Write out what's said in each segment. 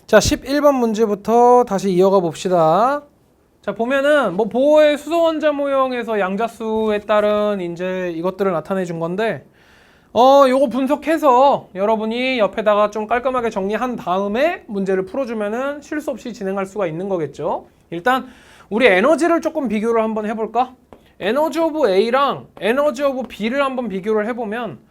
자, 11번 문제부터 다시 이어가 봅시다. 자, 보면은 뭐 보호의 수소 원자 모형에서 양자수에 따른 이제 이것들을 나타내 준 건데 요거 분석해서 여러분이 옆에다가 좀 깔끔하게 정리한 다음에 문제를 풀어주면은 실수 없이 진행할 수가 있는 거겠죠. 일단 우리 에너지를 조금 비교를 한번 해볼까? 에너지 오브 A랑 에너지 오브 B를 한번 비교를 해보면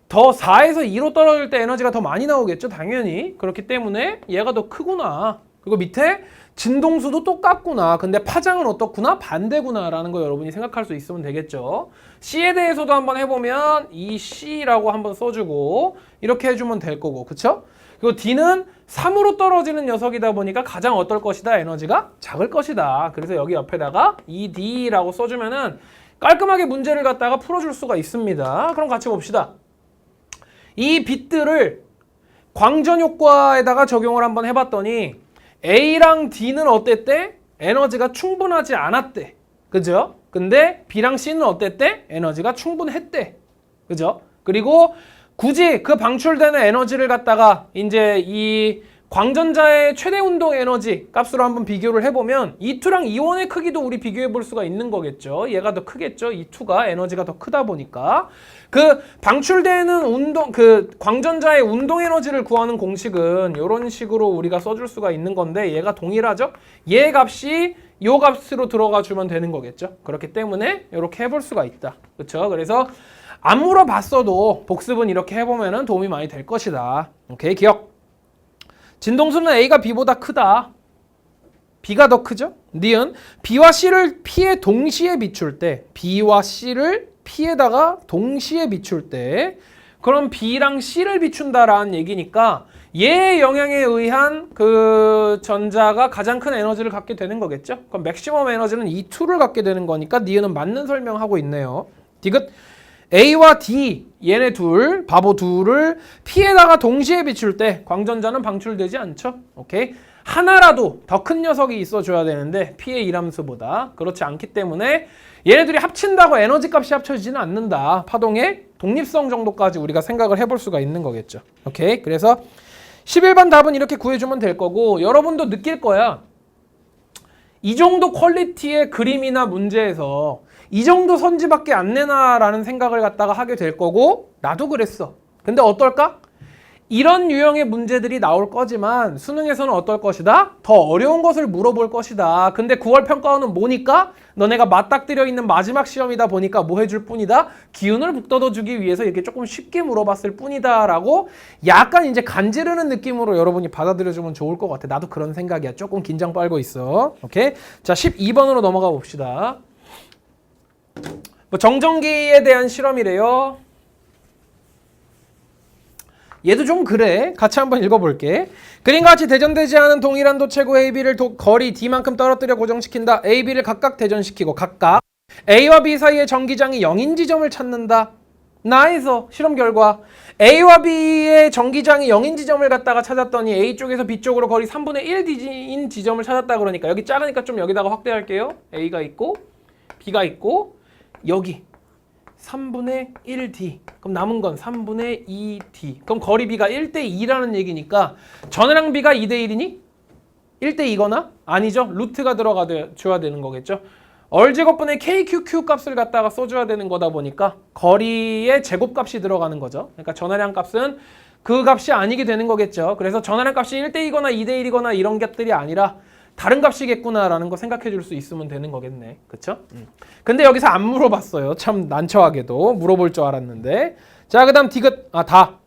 더 4에서 2로 떨어질 때 에너지가 더 많이 나오겠죠, 당연히. 그렇기 때문에 얘가 더 크구나. 그리고 밑에 진동수도 똑같구나. 근데 파장은 어떻구나? 반대구나 라는 거 여러분이 생각할 수 있으면 되겠죠. C에 대해서도 한번 해보면 이 C라고 한번 써주고 이렇게 해주면 될 거고, 그쵸? 그리고 D는 3으로 떨어지는 녀석이다 보니까 가장 어떨 것이다? 에너지가 작을 것이다. 그래서 여기 옆에다가 ED라고 써주면은 깔끔하게 문제를 갖다가 풀어줄 수가 있습니다. 그럼 같이 봅시다. 이 빛들을 광전 효과에다가 적용을 한번 해봤더니 A랑 D는 어땠대? 에너지가 충분하지 않았대. 그죠? 근데 B랑 C는 어땠대? 에너지가 충분했대. 그죠? 그리고 굳이 그 방출되는 에너지를 갖다가 이제 이 광전자의 최대 운동 에너지 값으로 한번 비교를 해보면 E2랑 E1의 크기도 우리 비교해 볼 수가 있는 거겠죠. 얘가 더 크겠죠. E2가 에너지가 더 크다 보니까. 그 방출되는 운동, 그 광전자의 운동 에너지를 구하는 공식은 이런 식으로 우리가 써줄 수가 있는 건데 얘가 동일하죠. 얘 값이 요 값으로 들어가 주면 되는 거겠죠. 그렇기 때문에 이렇게 해볼 수가 있다. 그렇죠? 그래서 안 물어봤어도 복습은 이렇게 해보면 도움이 많이 될 것이다. 오케이, 기억. 진동수는 A가 B보다 크다. B가 더 크죠? 니은 B와 C를 P에 동시에 비출 때, B와 C를 P에다가 동시에 비출 때, 그럼 B랑 C를 비춘다라는 얘기니까 얘의 영향에 의한 그 전자가 가장 큰 에너지를 갖게 되는 거겠죠? 그럼 맥시멈 에너지는 E2를 갖게 되는 거니까 니은은 맞는 설명하고 있네요. 디귿 A와 D, 얘네 둘, 바보 둘을 P에다가 동시에 비출 때 광전자는 방출되지 않죠? 오케이? 하나라도 더 큰 녀석이 있어줘야 되는데 P의 일함수보다 그렇지 않기 때문에 얘네들이 합친다고 에너지 값이 합쳐지지는 않는다. 파동의 독립성 정도까지 우리가 생각을 해볼 수가 있는 거겠죠. 오케이? 그래서 11번 답은 이렇게 구해주면 될 거고 여러분도 느낄 거야. 이 정도 퀄리티의 그림이나 문제에서 이 정도 선지밖에 안 내나라는 생각을 갖다가 하게 될 거고 나도 그랬어. 근데 어떨까? 이런 유형의 문제들이 나올 거지만 수능에서는 어떨 것이다? 더 어려운 것을 물어볼 것이다. 근데 9월 평가원은 뭐니까? 너네가 맞닥뜨려 있는 마지막 시험이다 보니까 뭐 해줄 뿐이다? 기운을 북돋워주기 위해서 이렇게 조금 쉽게 물어봤을 뿐이다 라고 약간 이제 간지르는 느낌으로 여러분이 받아들여주면 좋을 것 같아. 나도 그런 생각이야. 조금 긴장 빨고 있어. 오케이? 자, 12번으로 넘어가 봅시다. 뭐 정전기에 대한 실험이래요. 얘도 좀 그래. 같이 한번 읽어볼게. 그림과 같이 대전되지 않은 동일한 도체구 AB를 거리 D만큼 떨어뜨려 고정시킨다. AB를 각각 대전시키고 각각 A와 B 사이의 전기장이 0인 지점을 찾는다. 나이스. 실험 결과 A와 B의 전기장이 0인 지점을 갖다가 찾았더니 A 쪽에서 B 쪽으로 거리 3분의 1인 지점을 찾았다. 그러니까 여기 작으니까 좀 여기다가 확대할게요. A가 있고 B가 있고 여기 3분의 1D. 그럼 남은 건 3분의 2D. 그럼 거리 B가 1대2라는 얘기니까 전해량 B가 2대1이니? 1대2거나? 아니죠. 루트가 들어가 줘야 되는 거겠죠. 얼제곱분의 KQQ 값을 갖다가 써줘야 되는 거다 보니까 거리의 제곱값이 들어가는 거죠. 그러니까 전해량 값은 그 값이 아니게 되는 거겠죠. 그래서 전해량 값이 1대2거나 2대1이거나 이런 값들이 아니라 다른 값이겠구나라는 거 생각해 줄 수 있으면 되는 거겠네. 그쵸? 근데 여기서 안 물어봤어요. 참 난처하게도. 물어볼 줄 알았는데. 자, 그 다음 디귿, 다.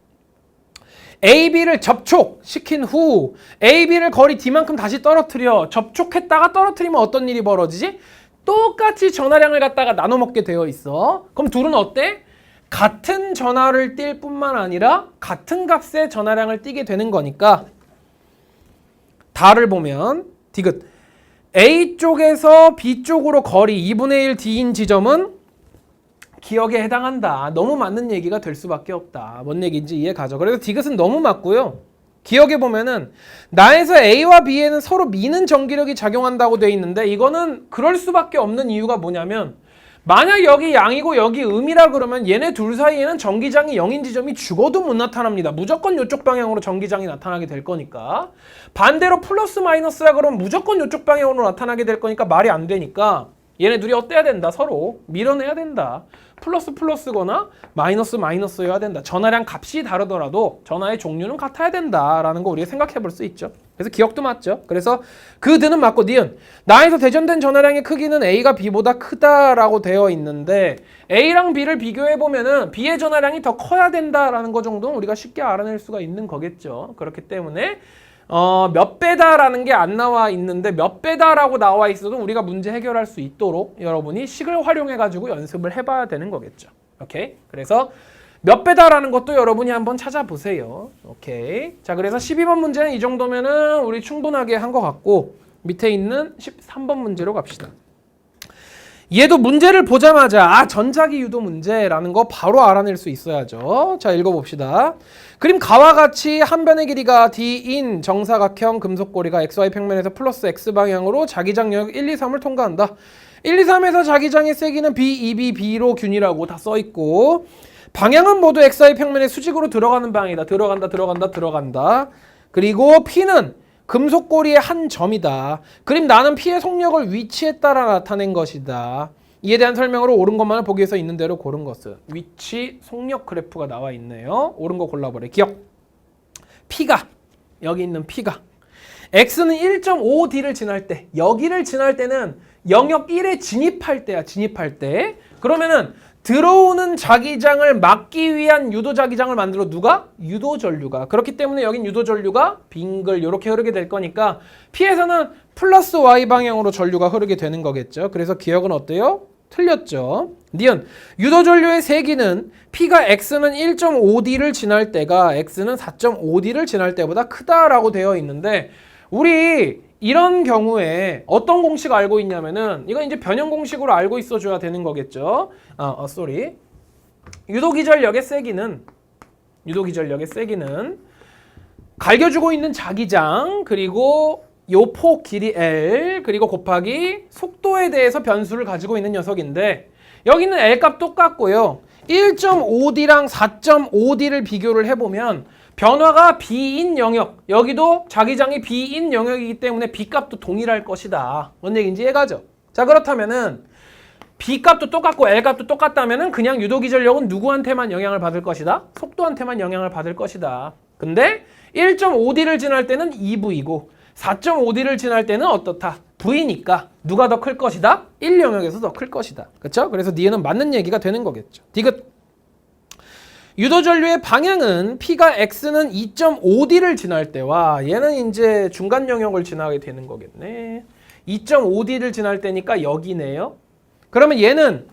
AB를 접촉시킨 후 AB를 거리 D만큼 다시 떨어뜨려. 접촉했다가 떨어뜨리면 어떤 일이 벌어지지? 똑같이 전하량을 갖다가 나눠 먹게 되어 있어. 그럼 둘은 어때? 같은 전하를 띌 뿐만 아니라 같은 값의 전하량을 띠게 되는 거니까 다를 보면 디귿 A 쪽에서 B 쪽으로 거리 2분의 1 D인 지점은 기억에 해당한다. 너무 맞는 얘기가 될 수밖에 없다. 뭔 얘기인지 이해 가죠. 그래서 디귿은 너무 맞고요. 기억해 보면은 나에서 A와 B에는 서로 미는 전기력이 작용한다고 돼 있는데 이거는 그럴 수밖에 없는 이유가 뭐냐면 만약 여기 양이고 여기 음이라 그러면 얘네 둘 사이에는 전기장이 0인 지점이 죽어도 못 나타납니다. 무조건 이쪽 방향으로 전기장이 나타나게 될 거니까. 반대로 플러스 마이너스라 그러면 무조건 이쪽 방향으로 나타나게 될 거니까 말이 안 되니까 얘네 둘이 어때야 된다? 서로 밀어내야 된다. 플러스 플러스거나 마이너스 마이너스여야 된다. 전하량 값이 다르더라도 전하의 종류는 같아야 된다라는 거 우리가 생각해 볼 수 있죠. 그래서 기억도 맞죠. 그래서 그 드는 맞고 니은. 나에서 대전된 전하량의 크기는 A가 B보다 크다라고 되어 있는데 A랑 B를 비교해 보면은 B의 전하량이 더 커야 된다라는 거 정도는 우리가 쉽게 알아낼 수가 있는 거겠죠. 그렇기 때문에 몇 배다라는 게 안 나와 있는데 몇 배다라고 나와 있어도 우리가 문제 해결할 수 있도록 여러분이 식을 활용해 가지고 연습을 해봐야 되는 거겠죠. 오케이? 그래서 몇 배다라는 것도 여러분이 한번 찾아보세요. 오케이. 자, 그래서 12번 문제는 이 정도면은 우리 충분하게 한 것 같고 밑에 있는 13번 문제로 갑시다. 얘도 문제를 보자마자 전자기 유도 문제라는 거 바로 알아낼 수 있어야죠. 자, 읽어봅시다. 그림 가와 같이 한 변의 길이가 d인 정사각형 금속고리가 xy 평면에서 플러스 x 방향으로 자기장 영역 1, 2, 3을 통과한다. 1, 2, 3에서 자기장의 세기는 b, 2b, b로 균이라고 다 써있고 방향은 모두 xy 평면의 수직으로 들어가는 방향이다. 들어간다. 그리고 p는 금속고리의 한 점이다. 그림 나는 P의 속력을 위치에 따라 나타낸 것이다. 이에 대한 설명으로 옳은 것만을 보기 위해서 있는 대로 고른 것은 위치 속력 그래프가 나와 있네요. 옳은 거 골라버려. 기억. P가 여기 있는 P가 X는 1.5D를 지날 때 여기를 지날 때는 영역 1에 진입할 때야. 진입할 때. 그러면은 들어오는 자기장을 막기 위한 유도자기장을 만들어 누가? 유도전류가. 그렇기 때문에 여긴 유도전류가 빙글 이렇게 흐르게 될 거니까 P에서는 플러스 Y 방향으로 전류가 흐르게 되는 거겠죠. 그래서 기억은 어때요? 틀렸죠. 니은 유도전류의 세기는 P가 X는 1.5D를 지날 때가 X는 4.5D를 지날 때보다 크다라고 되어 있는데 우리 이런 경우에 어떤 공식 알고 있냐면은 이건 이제 변형 공식으로 알고 있어줘야 되는 거겠죠. 유도기전력의 세기는 갈겨주고 있는 자기장 그리고 요 폭 길이 L 그리고 곱하기 속도에 대해서 변수를 가지고 있는 녀석인데 여기는 L 값 똑같고요. 1.5D랑 4.5D를 비교를 해보면 변화가 B인 영역, 여기도 자기장이 B인 영역이기 때문에 B값도 동일할 것이다. 뭔 얘기인지 이해가죠? 자, 그렇다면은 B값도 똑같고 L값도 똑같다면은 그냥 유도기전력은 누구한테만 영향을 받을 것이다? 속도한테만 영향을 받을 것이다. 근데 1.5D를 지날 때는 2V이고 4.5D를 지날 때는 어떻다? V니까 누가 더 클 것이다? 1영역에서 더 클 것이다. 그렇죠? 그래서 니은은 맞는 얘기가 되는 거겠죠. 디귿. 유도전류의 방향은 P가 X는 2.5D를 지날 때와 얘는 이제 중간 영역을 지나게 되는 거겠네. 2.5D를 지날 때니까 여기네요. 그러면 얘는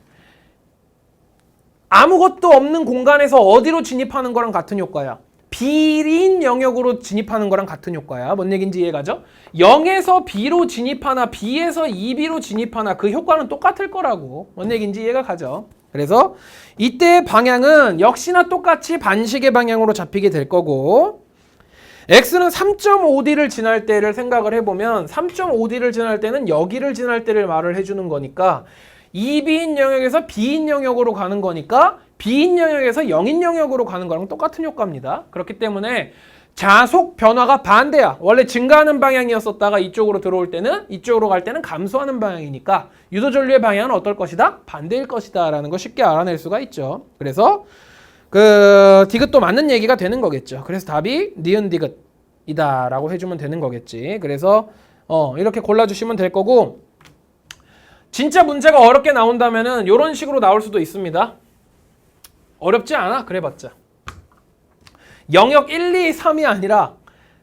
아무것도 없는 공간에서 어디로 진입하는 거랑 같은 효과야? B인 영역으로 진입하는 거랑 같은 효과야. 뭔 얘기인지 이해가죠? 0에서 B로 진입하나 B에서 2B로 진입하나 그 효과는 똑같을 거라고. 뭔 얘기인지 이해가 가죠? 그래서 이때의 방향은 역시나 똑같이 반시계 방향으로 잡히게 될 거고 X는 3.5D를 지날 때를 생각을 해보면 3.5D를 지날 때는 여기를 지날 때를 말을 해주는 거니까 2B인 영역에서 B인 영역으로 가는 거니까 B인 영역에서 0인 영역으로 가는 거랑 똑같은 효과입니다. 그렇기 때문에 자속 변화가 반대야. 원래 증가하는 방향이었었다가 이쪽으로 들어올 때는 이쪽으로 갈 때는 감소하는 방향이니까 유도전류의 방향은 어떨 것이다? 반대일 것이다 라는 거 쉽게 알아낼 수가 있죠. 그래서 디귿도 맞는 얘기가 되는 거겠죠. 그래서 답이 니은 디귿이다 라고 해주면 되는 거겠지. 그래서 이렇게 골라주시면 될 거고 진짜 문제가 어렵게 나온다면은 이런 식으로 나올 수도 있습니다. 어렵지 않아? 그래봤자 영역 1, 2, 3이 아니라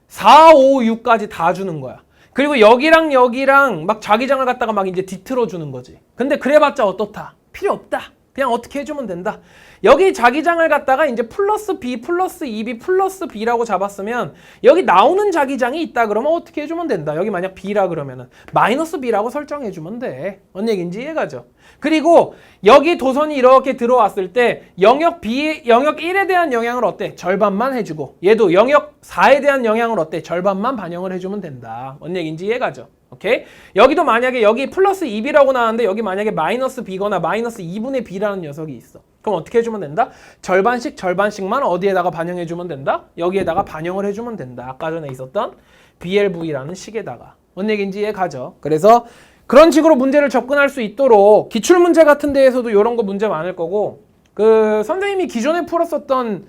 4, 5, 6까지 다 주는 거야. 그리고 여기랑 여기랑 막 자기장을 갖다가 막 이제 뒤틀어 주는 거지. 근데 그래봤자 어떻다? 필요 없다. 그냥 어떻게 해주면 된다. 여기 자기장을 갖다가 이제 플러스 B, 플러스 2B, 플러스 B라고 잡았으면 여기 나오는 자기장이 있다 그러면 어떻게 해주면 된다. 여기 만약 B라 그러면은 마이너스 B라고 설정해주면 돼. 뭔 얘기인지 이해가죠? 그리고 여기 도선이 이렇게 들어왔을 때 영역 1에 대한 영향을 어때? 절반만 해주고 얘도 영역 4에 대한 영향을 어때? 절반만 반영을 해주면 된다. 뭔 얘기인지 이해가죠? 오케이? 여기도 만약에 여기 플러스 2b라고 나왔는데 여기 만약에 마이너스 b거나 마이너스 2분의 b라는 녀석이 있어. 그럼 어떻게 해주면 된다? 절반씩 절반씩만 어디에다가 반영해주면 된다? 여기에다가 반영을 해주면 된다. 아까 전에 있었던 BLV라는 식에다가. 뭔 얘기인지 이해가죠? 그래서 그런 식으로 문제를 접근할 수 있도록 기출문제 같은 데에서도 이런 거 문제 많을 거고 그 선생님이 기존에 풀었었던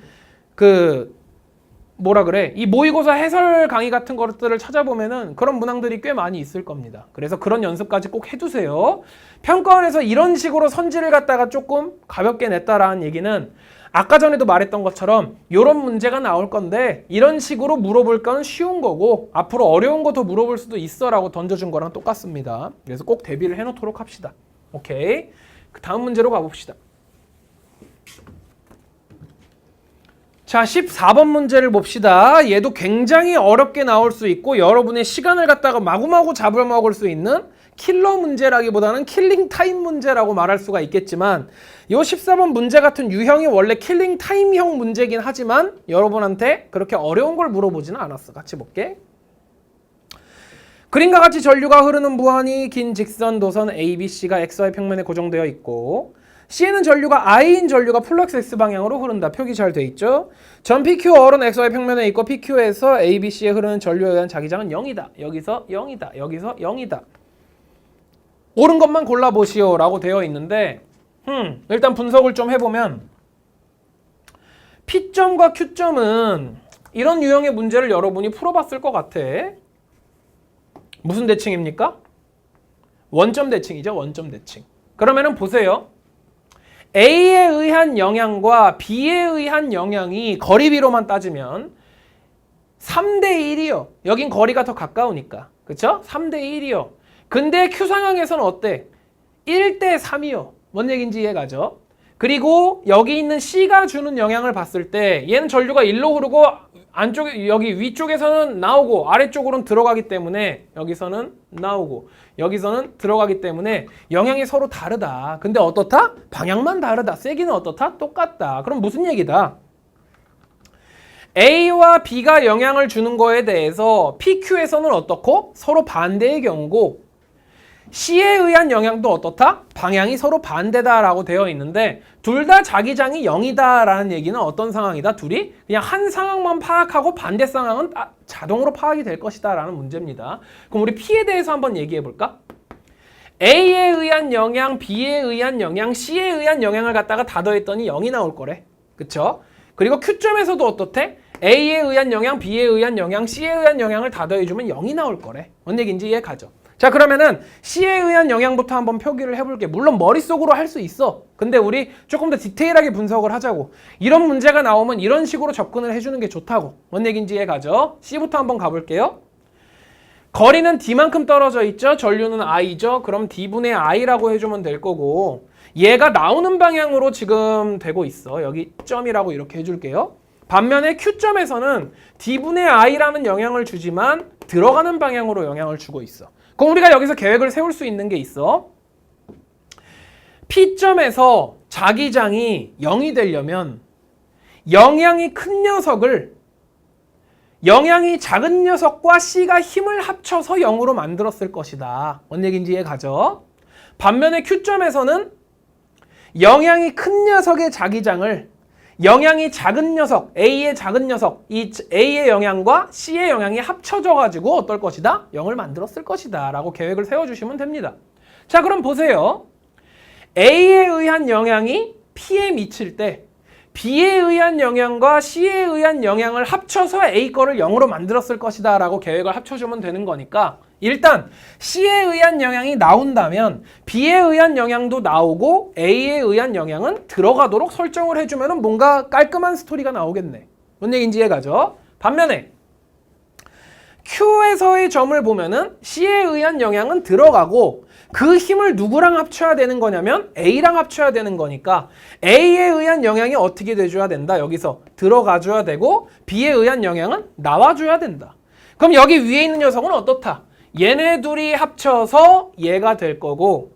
그 뭐라 그래? 이 모의고사 해설 강의 같은 것들을 찾아보면은 그런 문항들이 꽤 많이 있을 겁니다. 그래서 그런 연습까지 꼭 해두세요. 평가원에서 이런 식으로 선지를 갖다가 조금 가볍게 냈다라는 얘기는 아까 전에도 말했던 것처럼 이런 문제가 나올 건데 이런 식으로 물어볼 건 쉬운 거고 앞으로 어려운 거 더 물어볼 수도 있어 라고 던져준 거랑 똑같습니다. 그래서 꼭 대비를 해놓도록 합시다. 오케이. 그 다음 문제로 가봅시다. 자, 14번 문제를 봅시다. 얘도 굉장히 어렵게 나올 수 있고 여러분의 시간을 갖다가 마구마구 잡아먹을 수 있는 킬러 문제라기보다는 킬링 타임 문제라고 말할 수가 있겠지만 이 14번 문제 같은 유형이 원래 킬링 타임형 문제긴 하지만 여러분한테 그렇게 어려운 걸 물어보지는 않았어. 같이 볼게. 그림과 같이 전류가 흐르는 무한히 긴 직선 도선 ABC가 XY 평면에 고정되어 있고 C에는 전류가 I인 전류가 플럭스 X 방향으로 흐른다. 표기 잘 돼 있죠? 전 PQ 얼은 XY 평면에 있고 PQ에서 ABC에 흐르는 전류에 의한 자기장은 0이다. 여기서 0이다. 여기서 0이다. 옳은 것만 골라보시오 라고 되어 있는데 일단 분석을 좀 해보면 P점과 Q점은 이런 유형의 문제를 여러분이 풀어봤을 것 같아. 무슨 대칭입니까? 원점 대칭이죠. 원점 대칭. 그러면은 보세요. A에 의한 영향과 B에 의한 영향이 거리비로만 따지면 3대 1이요. 여긴 거리가 더 가까우니까. 그쵸? 3대 1이요. 근데 Q 상황에서는 어때? 1대 3이요. 뭔 얘기인지 이해가죠? 그리고 여기 있는 C가 주는 영향을 봤을 때 얘는 전류가 일로 흐르고 안쪽에 여기 위쪽에서는 나오고 아래쪽으로는 들어가기 때문에 여기서는 나오고 여기서는 들어가기 때문에 영향이 서로 다르다. 근데 어떻다? 방향만 다르다. 세기는 어떻다? 똑같다. 그럼 무슨 얘기다? A와 B가 영향을 주는 거에 대해서 PQ에서는 어떻고? 서로 반대의 경우고 C에 의한 영향도 어떻다? 방향이 서로 반대다라고 되어 있는데 둘 다 자기장이 0이다라는 얘기는 어떤 상황이다? 둘이 그냥 한 상황만 파악하고 반대 상황은 자동으로 파악이 될 것이다 라는 문제입니다. 그럼 우리 P에 대해서 한번 얘기해 볼까? A에 의한 영향, B에 의한 영향, C에 의한 영향을 갖다가 다 더했더니 0이 나올 거래. 그쵸? 그리고 Q점에서도 어떻대? A에 의한 영향, B에 의한 영향, C에 의한 영향을 다 더해주면 0이 나올 거래. 뭔 얘기인지 이해 가죠? 자, 그러면은 C에 의한 영향부터 한번 표기를 해볼게. 물론 머릿속으로 할 수 있어. 근데 우리 조금 더 디테일하게 분석을 하자고. 이런 문제가 나오면 이런 식으로 접근을 해주는 게 좋다고. 뭔 얘기인지 이해가죠? C부터 한번 가볼게요. 거리는 D만큼 떨어져 있죠? 전류는 I죠? 그럼 D분의 I라고 해주면 될 거고 얘가 나오는 방향으로 지금 되고 있어. 여기 점이라고 이렇게 해줄게요. 반면에 Q점에서는 D분의 I라는 영향을 주지만 들어가는 방향으로 영향을 주고 있어. 그럼 우리가 여기서 계획을 세울 수 있는 게 있어. P점에서 자기장이 0이 되려면 영향이 큰 녀석을 영향이 작은 녀석과 C가 힘을 합쳐서 0으로 만들었을 것이다. 뭔 얘기인지 이해가죠? 반면에 Q점에서는 영향이 큰 녀석의 자기장을 영향이 작은 녀석, A의 작은 녀석, 이 A의 영향과 C의 영향이 합쳐져 가지고 어떨 것이다? 0을 만들었을 것이다 라고 계획을 세워주시면 됩니다. 자, 그럼 보세요. A에 의한 영향이 P에 미칠 때 B에 의한 영향과 C에 의한 영향을 합쳐서 A 거를 0으로 만들었을 것이다 라고 계획을 합쳐주면 되는 거니까 일단 C에 의한 영향이 나온다면 B에 의한 영향도 나오고 A에 의한 영향은 들어가도록 설정을 해주면 뭔가 깔끔한 스토리가 나오겠네. 뭔 얘기인지 이해가죠? 반면에 Q에서의 점을 보면은 C에 의한 영향은 들어가고 그 힘을 누구랑 합쳐야 되는 거냐면 A랑 합쳐야 되는 거니까 A에 의한 영향이 어떻게 돼줘야 된다? 여기서 들어가줘야 되고 B에 의한 영향은 나와줘야 된다. 그럼 여기 위에 있는 녀석은 어떻다? 얘네 둘이 합쳐서 얘가 될 거고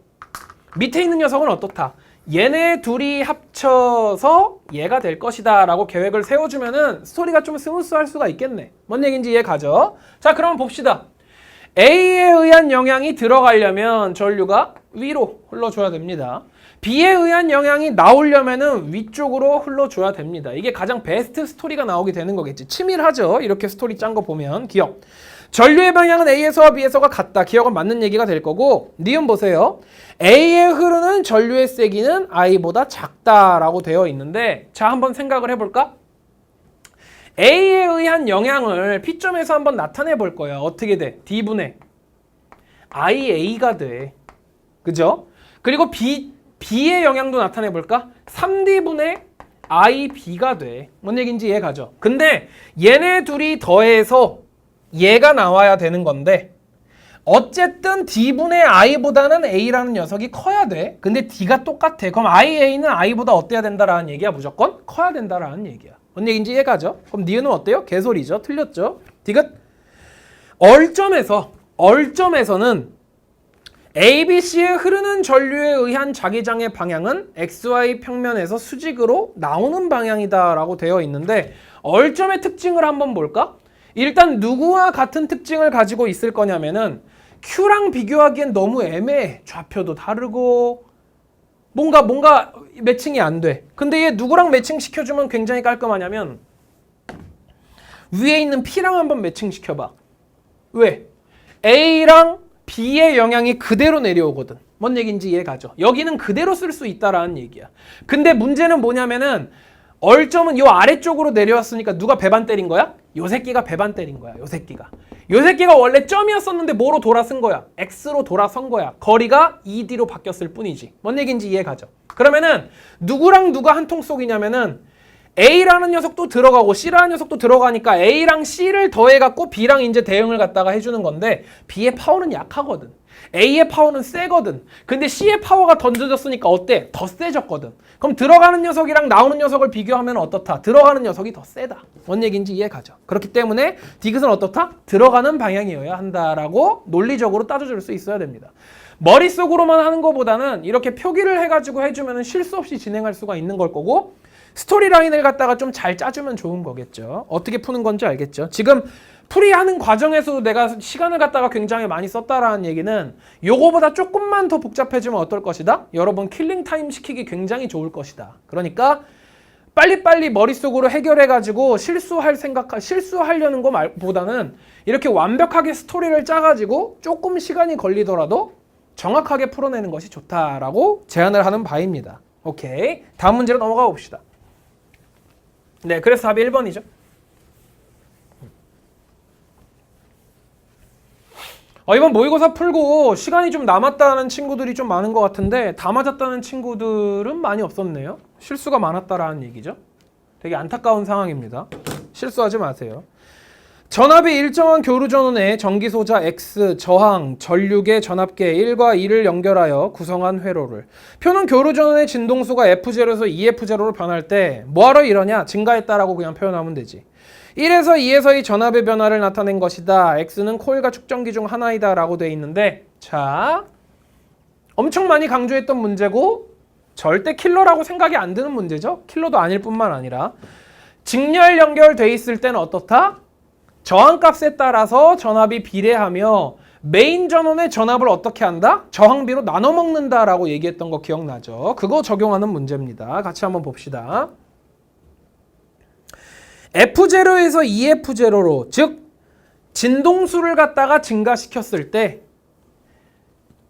밑에 있는 녀석은 어떻다? 얘네 둘이 합쳐서 얘가 될 것이다 라고 계획을 세워주면은 스토리가 좀 스무스할 수가 있겠네. 뭔 얘기인지 이해 가죠? 자, 그럼 봅시다. A에 의한 영향이 들어가려면 전류가 위로 흘러줘야 됩니다. B에 의한 영향이 나오려면은 위쪽으로 흘러줘야 됩니다. 이게 가장 베스트 스토리가 나오게 되는 거겠지. 치밀하죠? 이렇게 스토리 짠 거 보면. 기억. 전류의 방향은 A에서와 B에서가 같다. 기억은 맞는 얘기가 될 거고, 니은 보세요. A에 흐르는 전류의 세기는 I보다 작다라고 되어 있는데, 자, 한번 생각을 해볼까? A에 의한 영향을 P점에서 한번 나타내 볼 거야. 어떻게 돼? D분의 IA가 돼. 그죠? 그리고 B의 영향도 나타내 볼까? 3D분의 IB가 돼. 뭔 얘기인지 이해 가죠? 근데 얘네 둘이 더해서 얘가 나와야 되는 건데, 어쨌든 D분의 I보다는 A라는 녀석이 커야 돼. 근데 D가 똑같아. 그럼 IA는 I보다 어때야 된다라는 얘기야? 무조건 커야 된다라는 얘기야. 뭔 얘기인지 이해가죠? 그럼 니은은 어때요? 개소리죠. 틀렸죠? 디귿. 얼점에서는 ABC에 흐르는 전류에 의한 자기장의 방향은 XY 평면에서 수직으로 나오는 방향이다라고 되어 있는데, 얼점의 특징을 한번 볼까? 일단 누구와 같은 특징을 가지고 있을 거냐면은 Q랑 비교하기엔 너무 애매해. 좌표도 다르고 뭔가 매칭이 안 돼. 근데 얘 누구랑 매칭 시켜주면 굉장히 깔끔하냐면, 위에 있는 P랑 한번 매칭 시켜봐. 왜? A랑 B의 영향이 그대로 내려오거든. 뭔 얘기인지 이해가죠? 여기는 그대로 쓸 수 있다라는 얘기야. 근데 문제는 뭐냐면은, 얼점은 요 아래쪽으로 내려왔으니까 누가 배반 때린 거야? 요 새끼가 배반 때린 거야. 요 새끼가 원래 점이었었는데 뭐로 돌아선 거야? X로 돌아선 거야. 거리가 ED로 바뀌었을 뿐이지. 뭔 얘기인지 이해가죠? 그러면은 누구랑 누가 한 통 속이냐면은 A라는 녀석도 들어가고 C라는 녀석도 들어가니까 A랑 C를 더해갖고 B랑 이제 대응을 갖다가 해주는 건데, B의 파워는 약하거든. A의 파워는 세거든. 근데 C의 파워가 던져졌으니까 어때? 더 세졌거든. 그럼 들어가는 녀석이랑 나오는 녀석을 비교하면 어떻다? 들어가는 녀석이 더 세다. 뭔 얘기인지 이해가죠? 그렇기 때문에 디귿은 어떻다? 들어가는 방향이어야 한다라고 논리적으로 따져줄 수 있어야 됩니다. 머릿속으로만 하는 것보다는 이렇게 표기를 해가지고 해주면 실수 없이 진행할 수가 있는 걸 거고, 스토리라인을 갖다가 좀 잘 짜주면 좋은 거겠죠. 어떻게 푸는 건지 알겠죠? 지금 풀이하는 과정에서도 내가 시간을 갖다가 굉장히 많이 썼다라는 얘기는 요거보다 조금만 더 복잡해지면 어떨 것이다? 여러분 킬링 타임 시키기 굉장히 좋을 것이다. 그러니까 빨리빨리 머릿속으로 해결해가지고 실수하려는 거보다는 이렇게 완벽하게 스토리를 짜가지고 조금 시간이 걸리더라도 정확하게 풀어내는 것이 좋다라고 제안을 하는 바입니다. 오케이. 다음 문제로 넘어가 봅시다. 네, 그래서 답이 1번이죠. 이번 모의고사 풀고 시간이 좀 남았다는 친구들이 좀 많은 것 같은데, 다 맞았다는 친구들은 많이 없었네요. 실수가 많았다라는 얘기죠. 되게 안타까운 상황입니다. 실수하지 마세요. 전압이 일정한 교류 전원에 전기소자 X, 저항, 전류계, 전압계 1과 2를 연결하여 구성한 회로를. 표는 교류 전원의 진동수가 F0에서 2F0로 변할 때 뭐하러 이러냐? 증가했다라고 그냥 표현하면 되지. 1에서 2에서의 전압의 변화를 나타낸 것이다. X는 코일과 축전기 중 하나이다 라고 되어 있는데, 자, 엄청 많이 강조했던 문제고 절대 킬러라고 생각이 안 드는 문제죠. 킬러도 아닐 뿐만 아니라 직렬 연결돼 있을 때는 어떻다? 저항값에 따라서 전압이 비례하며 메인 전원의 전압을 어떻게 한다? 저항비로 나눠 먹는다라고 얘기했던 거 기억나죠? 그거 적용하는 문제입니다. 같이 한번 봅시다. F0에서 2F0로, 즉 진동수를 갖다가 증가시켰을 때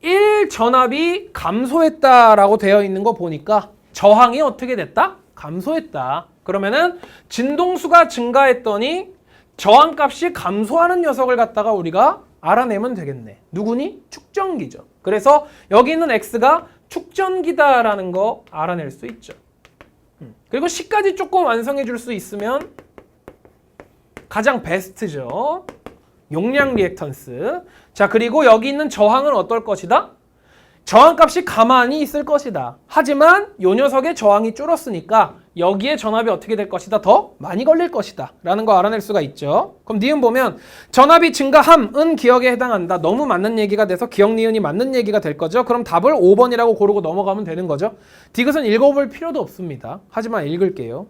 1 전압이 감소했다라고 되어 있는 거 보니까 저항이 어떻게 됐다? 감소했다. 그러면은 진동수가 증가했더니 저항값이 감소하는 녀석을 갖다가 우리가 알아내면 되겠네. 누구니? 축전기죠. 그래서 여기 있는 X가 축전기다라는 거 알아낼 수 있죠. 그리고 C까지 조금 완성해 줄 수 있으면 가장 베스트죠. 용량 리액턴스. 자, 그리고 여기 있는 저항은 어떨 것이다? 저항값이 가만히 있을 것이다. 하지만 이 녀석의 저항이 줄었으니까 여기에 전압이 어떻게 될 것이다? 더 많이 걸릴 것이다 라는 거 알아낼 수가 있죠. 그럼 니은 보면 전압이 증가함은 기억에 해당한다. 너무 맞는 얘기가 돼서 기억 니은이 맞는 얘기가 될 거죠. 그럼 답을 5번이라고 고르고 넘어가면 되는 거죠. 디귿은 읽어볼 필요도 없습니다. 하지만 읽을게요.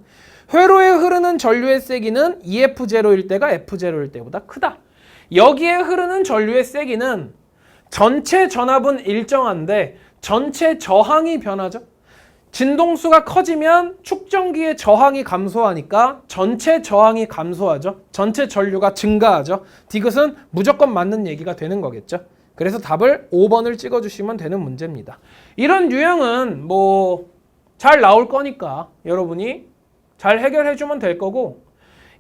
회로에 흐르는 전류의 세기는 EF0일 때가 F0일 때보다 크다. 여기에 흐르는 전류의 세기는 전체 전압은 일정한데 전체 저항이 변하죠. 진동수가 커지면 축전기의 저항이 감소하니까 전체 저항이 감소하죠. 전체 전류가 증가하죠. 디귿은 무조건 맞는 얘기가 되는 거겠죠. 그래서 답을 5번을 찍어주시면 되는 문제입니다. 이런 유형은 뭐 잘 나올 거니까 여러분이 잘 해결해주면 될 거고,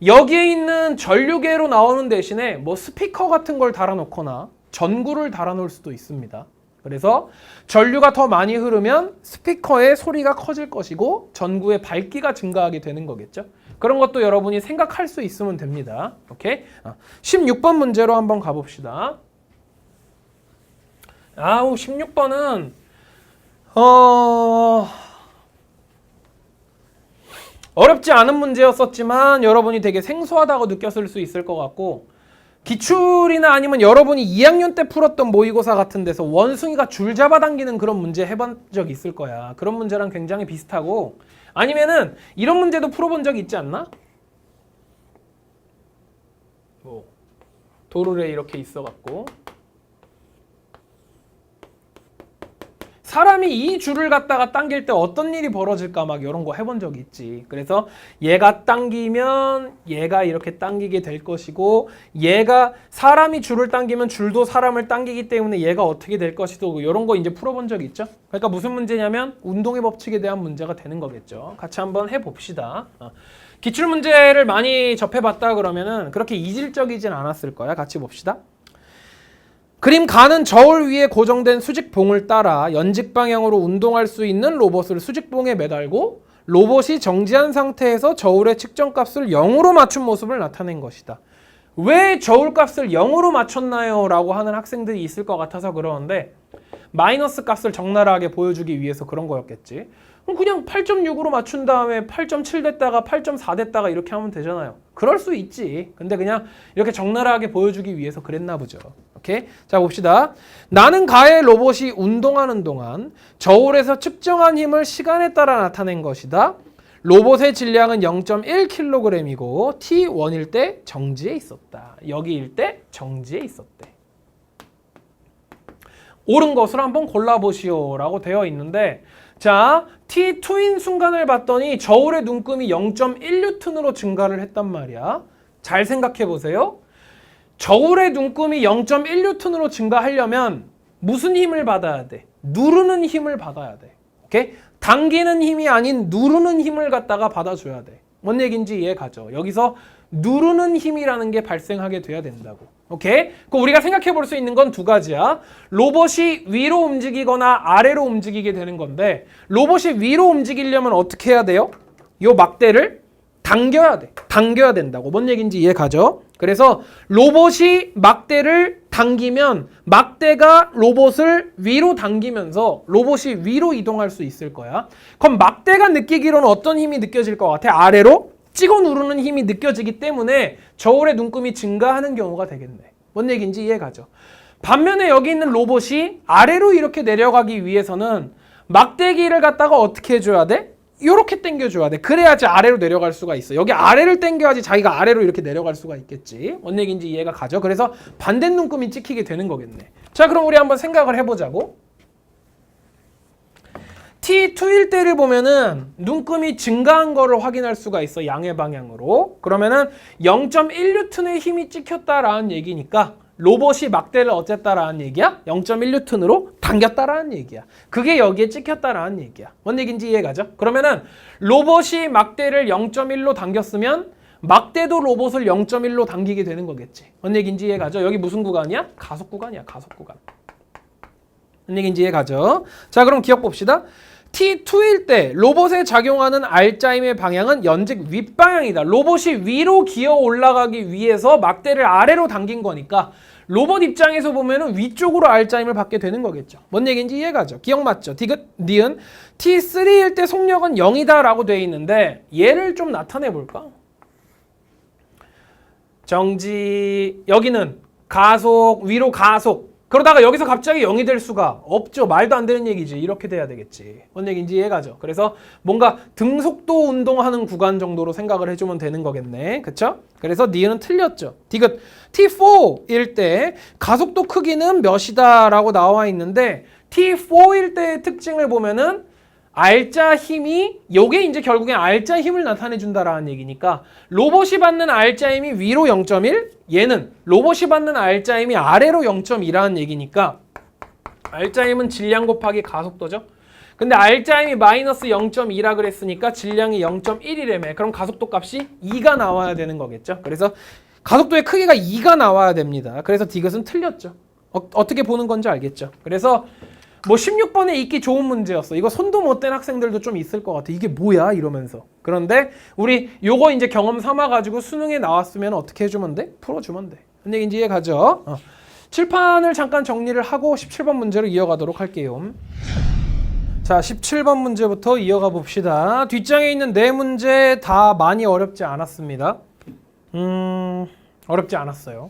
여기에 있는 전류계로 나오는 대신에 뭐 스피커 같은 걸 달아놓거나 전구를 달아놓을 수도 있습니다. 그래서 전류가 더 많이 흐르면 스피커의 소리가 커질 것이고 전구의 밝기가 증가하게 되는 거겠죠. 그런 것도 여러분이 생각할 수 있으면 됩니다. 오케이? 16번 문제로 한번 가봅시다. 16번은 어렵지 않은 문제였었지만 여러분이 되게 생소하다고 느꼈을 수 있을 것 같고, 기출이나 아니면 여러분이 2학년 때 풀었던 모의고사 같은 데서 원숭이가 줄 잡아당기는 그런 문제 해본 적 있을 거야. 그런 문제랑 굉장히 비슷하고, 아니면은 이런 문제도 풀어본 적 있지 않나? 도로에 이렇게 있어갖고 사람이 이 줄을 갖다가 당길 때 어떤 일이 벌어질까 막 이런 거 해본 적이 있지. 그래서 얘가 당기면 얘가 이렇게 당기게 될 것이고, 얘가 사람이 줄을 당기면 줄도 사람을 당기기 때문에 얘가 어떻게 될 것이고, 이런 거 이제 풀어본 적이 있죠. 그러니까 무슨 문제냐면 운동의 법칙에 대한 문제가 되는 거겠죠. 같이 한번 해봅시다. 기출 문제를 많이 접해봤다 그러면은 그렇게 이질적이진 않았을 거야. 같이 봅시다. 그림 가는 저울 위에 고정된 수직봉을 따라 연직 방향으로 운동할 수 있는 로봇을 수직봉에 매달고 로봇이 정지한 상태에서 저울의 측정값을 0으로 맞춘 모습을 나타낸 것이다. 왜 저울값을 0으로 맞췄나요? 라고 하는 학생들이 있을 것 같아서 그러는데, 마이너스 값을 적나라하게 보여주기 위해서 그런 거였겠지. 그럼 그냥 8.6으로 맞춘 다음에 8.7 됐다가 8.4 됐다가 이렇게 하면 되잖아요. 그럴 수 있지. 근데 그냥 이렇게 적나라하게 보여주기 위해서 그랬나 보죠. 오케이? 자, 봅시다. 나는 가의 로봇이 운동하는 동안 저울에서 측정한 힘을 시간에 따라 나타낸 것이다. 로봇의 질량은 0.1kg이고 T1일 때 정지해 있었다. 여기일 때 정지해 있었대. 옳은 것을 한번 골라보시오 라고 되어 있는데, 자, T2인 순간을 봤더니 저울의 눈금이 0.1N으로 증가를 했단 말이야. 잘 생각해 보세요. 저울의 눈금이 0.1N으로 증가하려면 무슨 힘을 받아야 돼? 누르는 힘을 받아야 돼. 오케이? 당기는 힘이 아닌 누르는 힘을 갖다가 받아줘야 돼. 뭔 얘기인지 이해 가죠? 여기서 누르는 힘이라는 게 발생하게 돼야 된다고. 오케이? 그 우리가 생각해 볼 수 있는 건 두 가지야. 로봇이 위로 움직이거나 아래로 움직이게 되는 건데, 로봇이 위로 움직이려면 어떻게 해야 돼요? 요 막대를 당겨야 돼. 당겨야 된다고. 뭔 얘기인지 이해 가죠? 그래서 로봇이 막대를 당기면 막대가 로봇을 위로 당기면서 로봇이 위로 이동할 수 있을 거야. 그럼 막대가 느끼기로는 어떤 힘이 느껴질 것 같아? 아래로 찍어 누르는 힘이 느껴지기 때문에 저울의 눈금이 증가하는 경우가 되겠네. 뭔 얘기인지 이해 가죠? 반면에 여기 있는 로봇이 아래로 이렇게 내려가기 위해서는 막대기를 갖다가 어떻게 해줘야 돼? 이렇게 당겨줘야 돼. 그래야지 아래로 내려갈 수가 있어. 여기 아래를 당겨야지 자기가 아래로 이렇게 내려갈 수가 있겠지. 뭔 얘기인지 이해가 가죠? 그래서 반대 눈금이 찍히게 되는 거겠네. 자, 그럼 우리 한번 생각을 해보자고. T2일 때를 보면은 눈금이 증가한 거를 확인할 수가 있어. 양의 방향으로. 그러면은 0.1N의 힘이 찍혔다라는 얘기니까 로봇이 막대를 어쨌다라는 얘기야? 0.1N으로 당겼다라는 얘기야. 그게 여기에 찍혔다라는 얘기야. 뭔 얘기인지 이해가죠? 그러면은 로봇이 막대를 0.1로 당겼으면 막대도 로봇을 0.1로 당기게 되는 거겠지. 뭔 얘기인지 이해가죠? 여기 무슨 구간이야? 가속 구간이야. 가속 구간. 뭔 얘기인지 이해가죠? 자, 그럼 기억 봅시다. T2일 때 로봇에 작용하는 R자임의 방향은 연직 윗방향이다. 로봇이 위로 기어 올라가기 위해서 막대를 아래로 당긴 거니까 로봇 입장에서 보면은 위쪽으로 R자임을 받게 되는 거겠죠. 뭔 얘기인지 이해가죠? 기억 맞죠? 디귿, 니은. T3일 때 속력은 0이다 라고 되어 있는데 얘를 좀 나타내 볼까? 정지, 여기는 가속, 위로 가속. 그러다가 여기서 갑자기 0이 될 수가 없죠. 말도 안 되는 얘기지. 이렇게 돼야 되겠지. 뭔 얘기인지 이해가죠? 그래서 뭔가 등속도 운동하는 구간 정도로 생각을 해주면 되는 거겠네. 그쵸? 그래서 니은은 틀렸죠. 디귿 T4일 때 가속도 크기는 몇이다 라고 나와 있는데 T4일 때의 특징을 보면은 R자 힘이 요게 이제 결국엔 R자 힘을 나타내 준다라는 얘기니까 로봇이 받는 R자 힘이 위로 0.1 얘는 로봇이 받는 R자 힘이 아래로 0.2라는 얘기니까 R자 힘은 질량 곱하기 가속도죠. 근데 R자 힘이 마이너스 0.2라 그랬으니까 질량이 0.1이라며 그럼 가속도 값이 2가 나와야 되는 거겠죠. 그래서 가속도의 크기가 2가 나와야 됩니다. 그래서 디귿은 틀렸죠. 어떻게 보는 건지 알겠죠. 그래서 뭐 16번에 읽기 좋은 문제였어. 이거 손도 못 댄 학생들도 좀 있을 것 같아. 이게 뭐야? 이러면서. 그런데 우리 요거 이제 경험 삼아가지고 수능에 나왔으면 어떻게 해주면 돼? 풀어주면 돼. 무슨 얘기인지 이해가죠? 칠판을 잠깐 정리를 하고 17번 문제로 이어가도록 할게요. 자, 17번 문제부터 이어가 봅시다. 뒷장에 있는 네 문제 다 많이 어렵지 않았습니다. 어렵지 않았어요.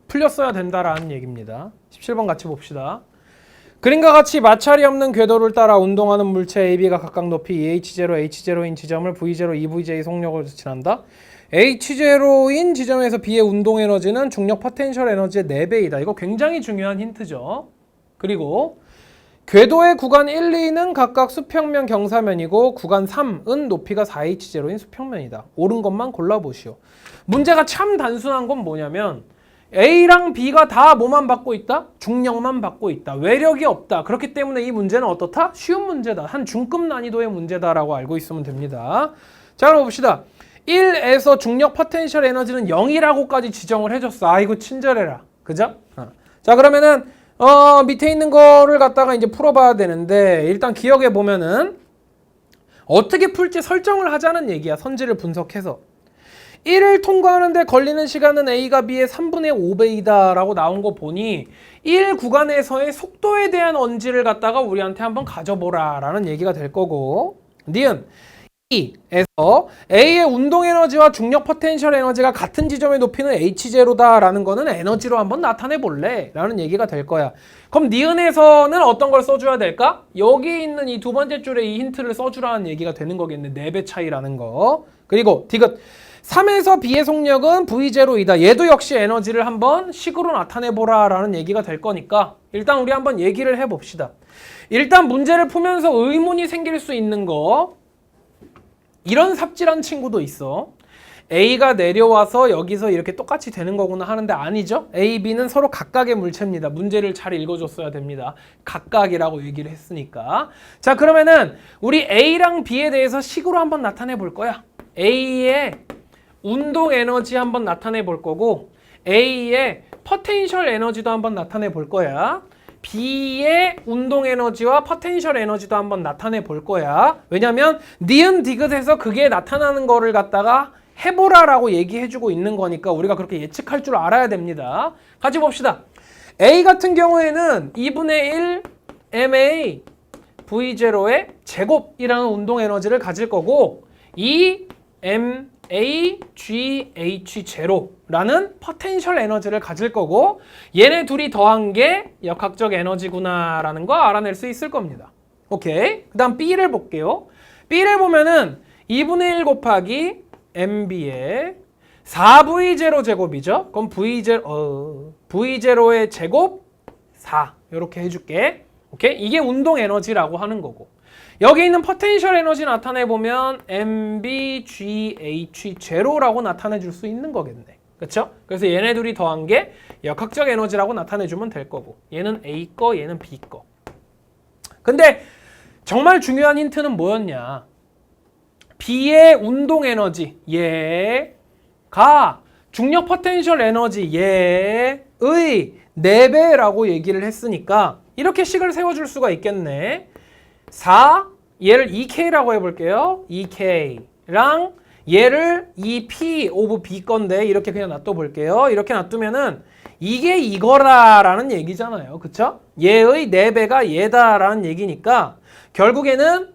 풀렸어야 된다라는 얘기입니다. 17번 같이 봅시다. 그림과 같이 마찰이 없는 궤도를 따라 운동하는 물체 AB가 각각 높이 H0, H0인 지점을 V0, EVJ 속력으로 지난다. H0인 지점에서 B의 운동 에너지는 중력 포텐셜 에너지의 4배이다. 이거 굉장히 중요한 힌트죠. 그리고 궤도의 구간 1, 2는 각각 수평면 경사면이고 구간 3은 높이가 4H0인 수평면이다. 옳은 것만 골라보시오. 문제가 참 단순한 건 뭐냐면 A랑 B가 다 뭐만 받고 있다? 중력만 받고 있다. 외력이 없다. 그렇기 때문에 이 문제는 어떻다? 쉬운 문제다. 한 중급 난이도의 문제다라고 알고 있으면 됩니다. 자, 그럼 봅시다. 1에서 중력 포텐셜 에너지는 0이라고까지 지정을 해줬어. 아이고 친절해라. 그죠? 자, 그러면은 밑에 있는 거를 갖다가 이제 풀어봐야 되는데 일단 기억해 보면은 어떻게 풀지 설정을 하자는 얘기야. 선지를 분석해서. 1을 통과하는데 걸리는 시간은 A가 B의 3분의 5배이다 라고 나온 거 보니 1 구간에서의 속도에 대한 언지를 갖다가 우리한테 한번 가져보라 라는 얘기가 될 거고 니은 2에서 A의 운동 에너지와 중력 포텐셜 에너지가 같은 지점의 높이는 H0다 라는 거는 에너지로 한번 나타내 볼래 라는 얘기가 될 거야. 그럼 니은에서는 어떤 걸 써줘야 될까? 여기 있는 이 두 번째 줄에 이 힌트를 써주라는 얘기가 되는 거겠네. 4배 차이라는 거. 그리고 디귿 3에서 B의 속력은 V0이다. 얘도 역시 에너지를 한번 식으로 나타내보라 라는 얘기가 될 거니까 일단 우리 한번 얘기를 해봅시다. 일단 문제를 풀면서 의문이 생길 수 있는 거 이런 삽질한 친구도 있어. A가 내려와서 여기서 이렇게 똑같이 되는 거구나 하는데 아니죠. A, B는 서로 각각의 물체입니다. 문제를 잘 읽어줬어야 됩니다. 각각이라고 얘기를 했으니까. 자, 그러면은 우리 A랑 B에 대해서 식으로 한번 나타내 볼 거야. A의 운동 에너지 한번 나타내 볼 거고 A의 포텐셜 에너지도 한번 나타내 볼 거야. B의 운동 에너지와 포텐셜 에너지도 한번 나타내 볼 거야. 왜냐면 니은 디귿에서 그게 나타나는 거를 갖다가 해보라라고 얘기해주고 있는 거니까 우리가 그렇게 예측할 줄 알아야 됩니다. 같이 봅시다. A 같은 경우에는 2분의 1 MA V0의 제곱이라는 운동 에너지를 가질 거고 이 MAGH0라는 포텐셜 에너지를 가질 거고 얘네 둘이 더한 게 역학적 에너지구나 라는 거 알아낼 수 있을 겁니다. 오케이. 그 다음 B를 볼게요. B를 보면은 2분의 1 곱하기 MB의 4V0 제곱이죠. 그럼 V0의 제곱 4 이렇게 해줄게. 오케이. 이게 운동 에너지라고 하는 거고 여기 있는 포텐셜 에너지 나타내보면 MBGH0라고 나타내줄 수 있는 거겠네. 그쵸? 그래서 얘네 둘이 더한 게 역학적 에너지라고 나타내주면 될 거고 얘는 A 거, 얘는 B 거. 근데 정말 중요한 힌트는 뭐였냐? B의 운동 에너지 얘가 중력 포텐셜 에너지 얘의 4배라고 얘기를 했으니까 이렇게 식을 세워줄 수가 있겠네. 4, 얘를 2K라고 해볼게요. 2K랑 얘를 2P 오브 B 건데 이렇게 그냥 놔둬볼게요. 이렇게 놔두면은 이게 이거라라는 얘기잖아요. 그쵸? 얘의 4배가 얘다라는 얘기니까 결국에는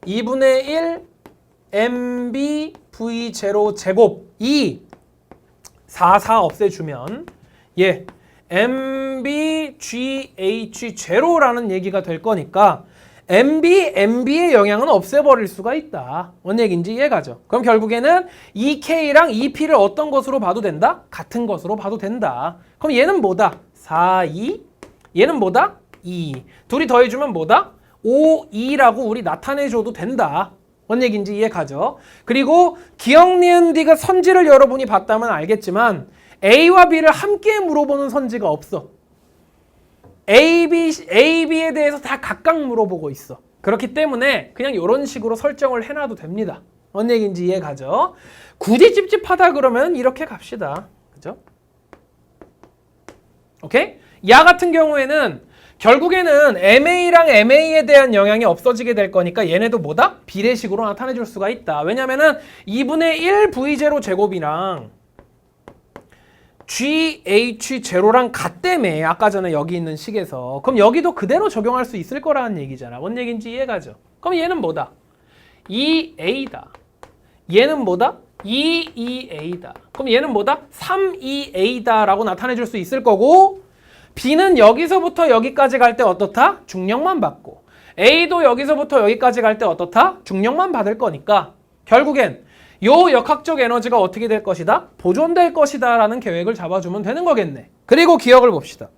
2분의 1 MB V0 제곱 2 4 없애주면 얘 MbGH0라는 얘기가 될 거니까 Mb의 영향은 없애버릴 수가 있다. 뭔 얘기인지 이해가죠? 그럼 결국에는 EK랑 EP를 어떤 것으로 봐도 된다? 같은 것으로 봐도 된다. 그럼 얘는 뭐다? 4, 2. 얘는 뭐다? 2. 둘이 더해주면 뭐다? 5, 2라고 우리 나타내줘도 된다. 뭔 얘기인지 이해가죠? 그리고 기억, 니은, 디귿 선지를 여러분이 봤다면 알겠지만 A와 B를 함께 물어보는 선지가 없어. B에 대해서 다 각각 물어보고 있어. 그렇기 때문에 그냥 이런 식으로 설정을 해놔도 됩니다. 뭔 얘기인지 이해가죠? 굳이 찝찝하다 그러면 이렇게 갑시다. 그죠? 오케이? 야 같은 경우에는 결국에는 MA랑 MA에 대한 영향이 없어지게 될 거니까 얘네도 뭐다? 비례식으로 나타내 줄 수가 있다. 왜냐면은 2분의 1 V0 제곱이랑 GH0랑 같다며. 아까 전에 여기 있는 식에서. 그럼 여기도 그대로 적용할 수 있을 거라는 얘기잖아. 뭔 얘기인지 이해가죠? 그럼 얘는 뭐다? 2A다. 얘는 뭐다? 2A다. 그럼 얘는 뭐다? 3A다 라고 나타내 줄 수 있을 거고, B는 여기서부터 여기까지 갈 때 어떻다? 중력만 받고, A도 여기서부터 여기까지 갈 때 어떻다? 중력만 받을 거니까 결국엔 요 역학적 에너지가 어떻게 될 것이다? 보존될 것이다 라는 계획을 잡아주면 되는 거겠네. 그리고 기억을 봅시다.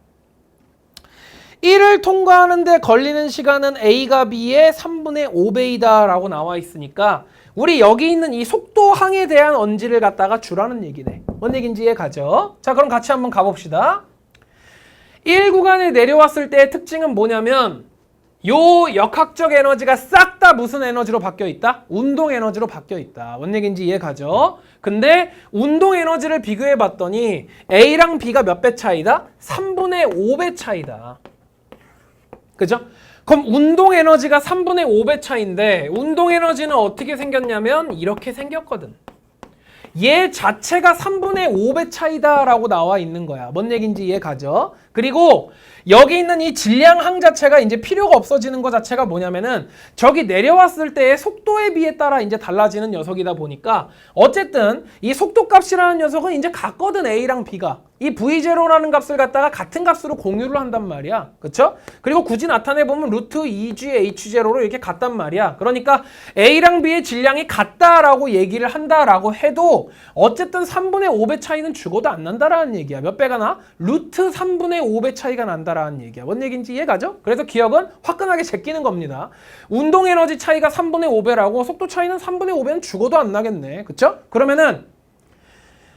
1을 통과하는데 걸리는 시간은 A가 B의 3분의 5배이다 라고 나와 있으니까 우리 여기 있는 이 속도항에 대한 언지를 갖다가 주라는 얘기네. 뭔 얘기인지 이해가죠? 자, 그럼 같이 한번 가봅시다. 1 구간에 내려왔을 때의 특징은 뭐냐면 요 역학적 에너지가 싹 다 무슨 에너지로 바뀌어 있다? 운동 에너지로 바뀌어 있다. 뭔 얘기인지 이해가죠? 근데 운동 에너지를 비교해 봤더니 A랑 B가 몇 배 차이다? 3분의 5배 차이다. 그죠? 그럼 운동 에너지가 3분의 5배 차이인데 운동 에너지는 어떻게 생겼냐면 이렇게 생겼거든. 얘 자체가 3분의 5배 차이다라고 나와 있는 거야. 뭔 얘기인지 이해가죠? 그리고 여기 있는 이 질량항 자체가 이제 필요가 없어지는 것 자체가 뭐냐면은 저기 내려왔을 때의 속도에 비해 따라 이제 달라지는 녀석이다 보니까 어쨌든 이 속도 값이라는 녀석은 이제 같거든. A랑 B가. 이 V0라는 값을 갖다가 같은 값으로 공유를 한단 말이야. 그쵸? 그리고 굳이 나타내보면 루트 2GH0로 이렇게 같단 말이야. 그러니까 A랑 B의 질량이 같다라고 얘기를 한다라고 해도 어쨌든 3분의 5배 차이는 죽어도 안 난다라는 얘기야. 몇 배가 나? 루트 3분의 5배 차이가 난다라는 얘기야. 뭔 얘기인지 이해가죠? 그래서 기억은 화끈하게 제끼는 겁니다. 운동 에너지 차이가 3분의 5배라고 속도 차이는 3분의 5배는 죽어도 안 나겠네. 그쵸? 그러면은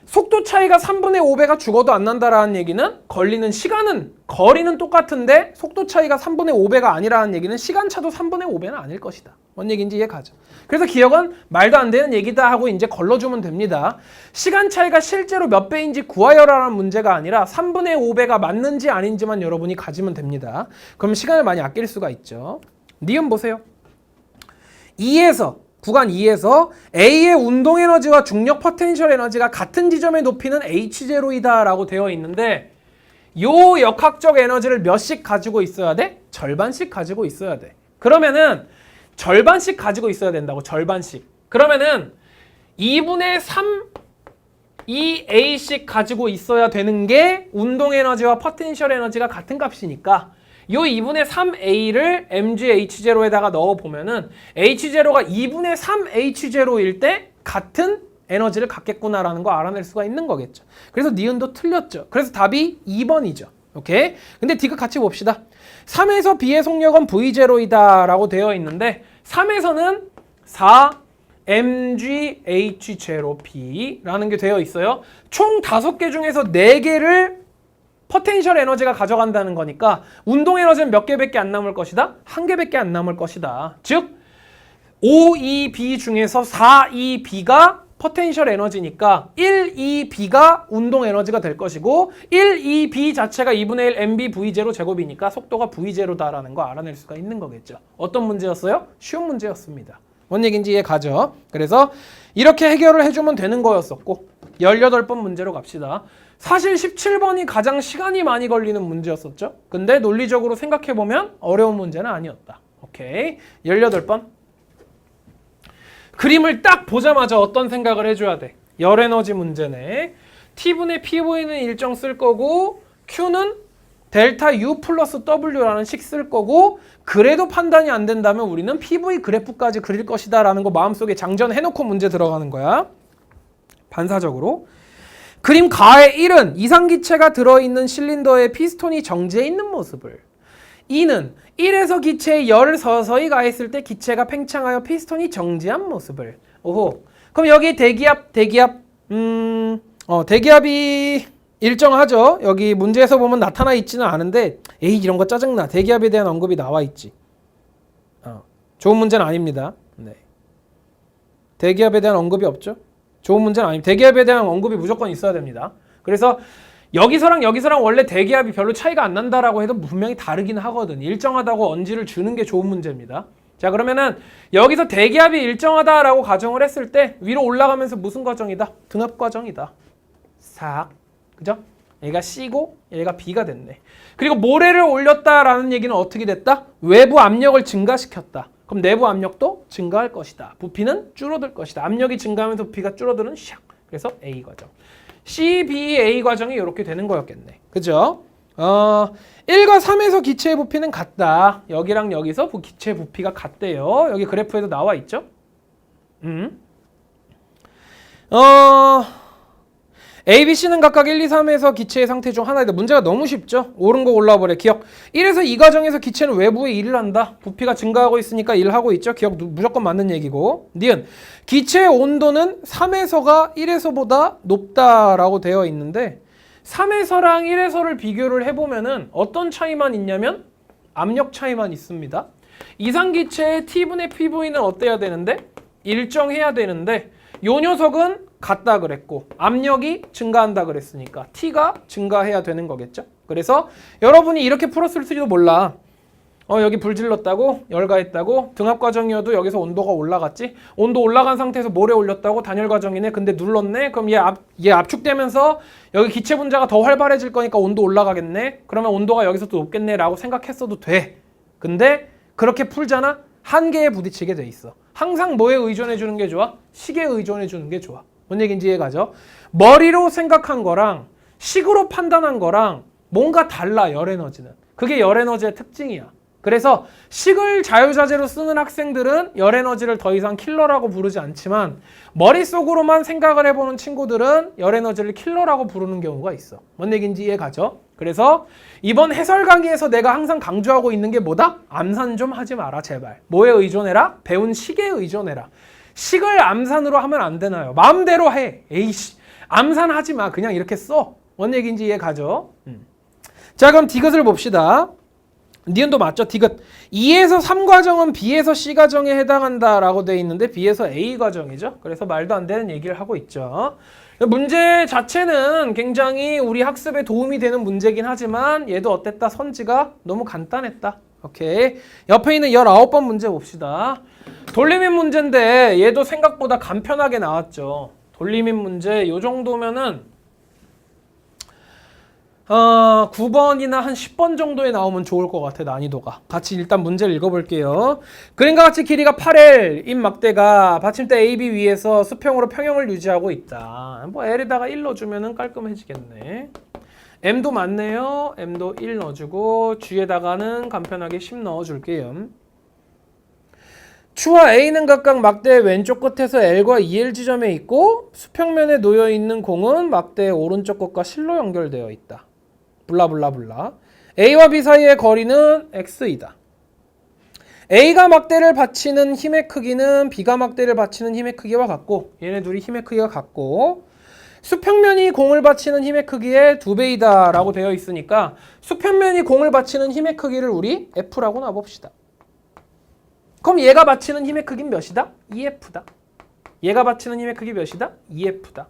속도 차이가 3분의 5배가 죽어도 안 난다라는 얘기는 걸리는 시간은, 거리는 똑같은데 속도 차이가 3분의 5배가 아니라는 얘기는 시간차도 3분의 5배는 아닐 것이다. 뭔 얘기인지 이해가죠? 그래서 기억은 말도 안 되는 얘기다 하고 이제 걸러주면 됩니다. 시간 차이가 실제로 몇 배인지 구하여라는 문제가 아니라 3분의 5배가 맞는지 아닌지만 여러분이 가지면 됩니다. 그럼 시간을 많이 아낄 수가 있죠. 니은 보세요. 2에서 구간 2에서 A의 운동 에너지와 중력 포텐셜 에너지가 같은 지점의 높이는 H0이다 라고 되어 있는데 요 역학적 에너지를 몇씩 가지고 있어야 돼? 절반씩 가지고 있어야 돼. 그러면은 절반씩 가지고 있어야 된다고. 절반씩. 그러면은 2분의 3 2A씩 가지고 있어야 되는 게 운동 에너지와 포텐셜 에너지가 같은 값이니까 요 2분의 3A를 MgH0에다가 넣어보면은 H0가 2분의 3H0일 때 같은 에너지를 갖겠구나라는 거 알아낼 수가 있는 거겠죠. 그래서 니은도 틀렸죠. 그래서 답이 2번이죠. 오케이? 근데 D가 같이 봅시다. 3에서 B의 속력은 V0이다 라고 되어 있는데 3에서는 4 MgH0B라는 게 되어 있어요. 총 5개 중에서 4개를 포텐셜 에너지가 가져간다는 거니까 운동 에너지는 몇 개밖에 안 남을 것이다? 1개밖에 안 남을 것이다. 즉 5EB 중에서 4EB가 포텐셜 에너지니까 1EB가 운동 에너지가 될 것이고 1EB 자체가 2분의 1 MbV0 제곱이니까 속도가 V0다라는 거 알아낼 수가 있는 거겠죠. 어떤 문제였어요? 쉬운 문제였습니다. 뭔 얘기인지 이해가죠? 그래서 이렇게 해결을 해주면 되는 거였었고 18번 문제로 갑시다. 사실 17번이 가장 시간이 많이 걸리는 문제였었죠. 근데 논리적으로 생각해보면 어려운 문제는 아니었다. 오케이. 18번. 그림을 딱 보자마자 어떤 생각을 해줘야 돼? 열에너지 문제네. T분의 PV는 일정 쓸 거고 Q는 델타 U 플러스 W라는 식 쓸 거고 그래도 판단이 안 된다면 우리는 PV 그래프까지 그릴 것이다 라는 거 마음속에 장전해놓고 문제 들어가는 거야. 반사적으로. 그림 가의 1은 이상기체가 들어있는 실린더에 피스톤이 정지해 있는 모습을 2는 1에서 기체에 열을 서서히 가했을 때 기체가 팽창하여 피스톤이 정지한 모습을 오호. 그럼 여기 대기압이 일정하죠. 여기 문제에서 보면 나타나 있지는 않은데 에이 이런 거 짜증나. 대기압에 대한 언급이 나와 있지. 좋은 문제는 아닙니다. 네. 대기압에 대한 언급이 없죠. 좋은 문제는 아닙니다. 대기압에 대한 언급이 무조건 있어야 됩니다. 그래서 여기서랑 원래 대기압이 별로 차이가 안 난다라고 해도 분명히 다르긴 하거든. 일정하다고 언지를 주는 게 좋은 문제입니다. 자 그러면은 여기서 대기압이 일정하다라고 가정을 했을 때 위로 올라가면서 무슨 과정이다? 등압 과정이다. 싹. 그죠? 얘가 C고 얘가 B가 됐네. 그리고 모래를 올렸다라는 얘기는 어떻게 됐다? 외부 압력을 증가시켰다. 그럼 내부 압력도 증가할 것이다. 부피는 줄어들 것이다. 압력이 증가하면서 부피가 줄어드는 샥. 그래서 A 과정. C, B, A 과정이 이렇게 되는 거였겠네. 그죠? 1과 3에서 기체의 부피는 같다. 여기랑 여기서 기체 부피가 같대요. 여기 그래프에도 나와 있죠? A, B, C는 각각 1, 2, 3에서 기체의 상태 중 하나이다. 문제가 너무 쉽죠? 옳은 거 올라버려. 기억. 1에서 2 과정에서 기체는 외부에 일을 한다. 부피가 증가하고 있으니까 일하고 있죠? 기억 무조건 맞는 얘기고. 니은. 기체의 온도는 3에서가 1에서보다 높다라고 되어 있는데 3에서랑 1에서를 비교를 해보면은 어떤 차이만 있냐면 압력 차이만 있습니다. 이상기체의 T분의 PV는 어때야 되는데? 일정해야 되는데 요 녀석은 같다 그랬고 압력이 증가한다 그랬으니까 T가 증가해야 되는 거겠죠. 그래서 여러분이 이렇게 풀었을지도 몰라. 여기 불 질렀다고 열 가했다고 등압 과정이어도 여기서 온도가 올라갔지. 온도 올라간 상태에서 모래 올렸다고 단열 과정이네. 근데 눌렀네. 그럼 얘 압축되면서 여기 기체 분자가 더 활발해질 거니까 온도 올라가겠네. 그러면 온도가 여기서 또 높겠네 라고 생각했어도 돼. 근데 그렇게 풀잖아. 한계에 부딪히게 돼 있어. 항상 뭐에 의존해 주는 게 좋아? 식에 의존해 주는 게 좋아. 뭔 얘기인지 이해가죠? 머리로 생각한 거랑 식으로 판단한 거랑 뭔가 달라. 열에너지는. 그게 열에너지의 특징이야. 그래서 식을 자유자재로 쓰는 학생들은 열에너지를 더 이상 킬러라고 부르지 않지만 머릿속으로만 생각을 해보는 친구들은 열에너지를 킬러라고 부르는 경우가 있어. 뭔 얘기인지 이해가죠? 그래서 이번 해설 강의에서 내가 항상 강조하고 있는 게 뭐다? 암산 좀 하지 마라 제발. 뭐에 의존해라? 배운 식에 의존해라. 식을 암산으로 하면 안 되나요? 마음대로 해. 에이씨 암산하지 마. 그냥 이렇게 써. 뭔 얘기인지 이해가죠? 자 그럼 디귿을 봅시다. 니은도 맞죠? 디귿. 2에서 3 과정은 B에서 C 과정에 해당한다라고 돼 있는데 B에서 A 과정이죠. 그래서 말도 안 되는 얘기를 하고 있죠. 문제 자체는 굉장히 우리 학습에 도움이 되는 문제긴 하지만 얘도 어땠다? 선지가 너무 간단했다. 오케이. 옆에 있는 19번 문제 봅시다. 돌림인 문제인데 얘도 생각보다 간편하게 나왔죠. 돌림인 문제 요 정도면은 9번이나 한 10번 정도에 나오면 좋을 것 같아. 난이도가. 같이 일단 문제를 읽어볼게요. 그림과 같이 길이가 8L 인 막대가 받침대 AB 위에서 수평으로 평형을 유지하고 있다. 뭐 L에다가 1 넣어주면 깔끔해지겠네. M도 맞네요. M도 1 넣어주고 G에다가는 간편하게 10 넣어줄게요. 추와 A는 각각 막대의 왼쪽 끝에서 L과 2L 지점에 있고 수평면에 놓여있는 공은 막대의 오른쪽 끝과 실로 연결되어 있다. 블라블라블라. A와 B 사이의 거리는 X이다. A가 막대를 받치는 힘의 크기는 B가 막대를 받치는 힘의 크기와 같고 얘네 둘이 힘의 크기가 같고 수평면이 공을 받치는 힘의 크기의 2배이다 라고 되어 있으니까 수평면이 공을 받치는 힘의 크기를 우리 F라고 놔봅시다. 그럼 얘가 받치는 힘의 크기는 몇이다? 2F다. 얘가 받치는 힘의 크기 몇이다? 2F다.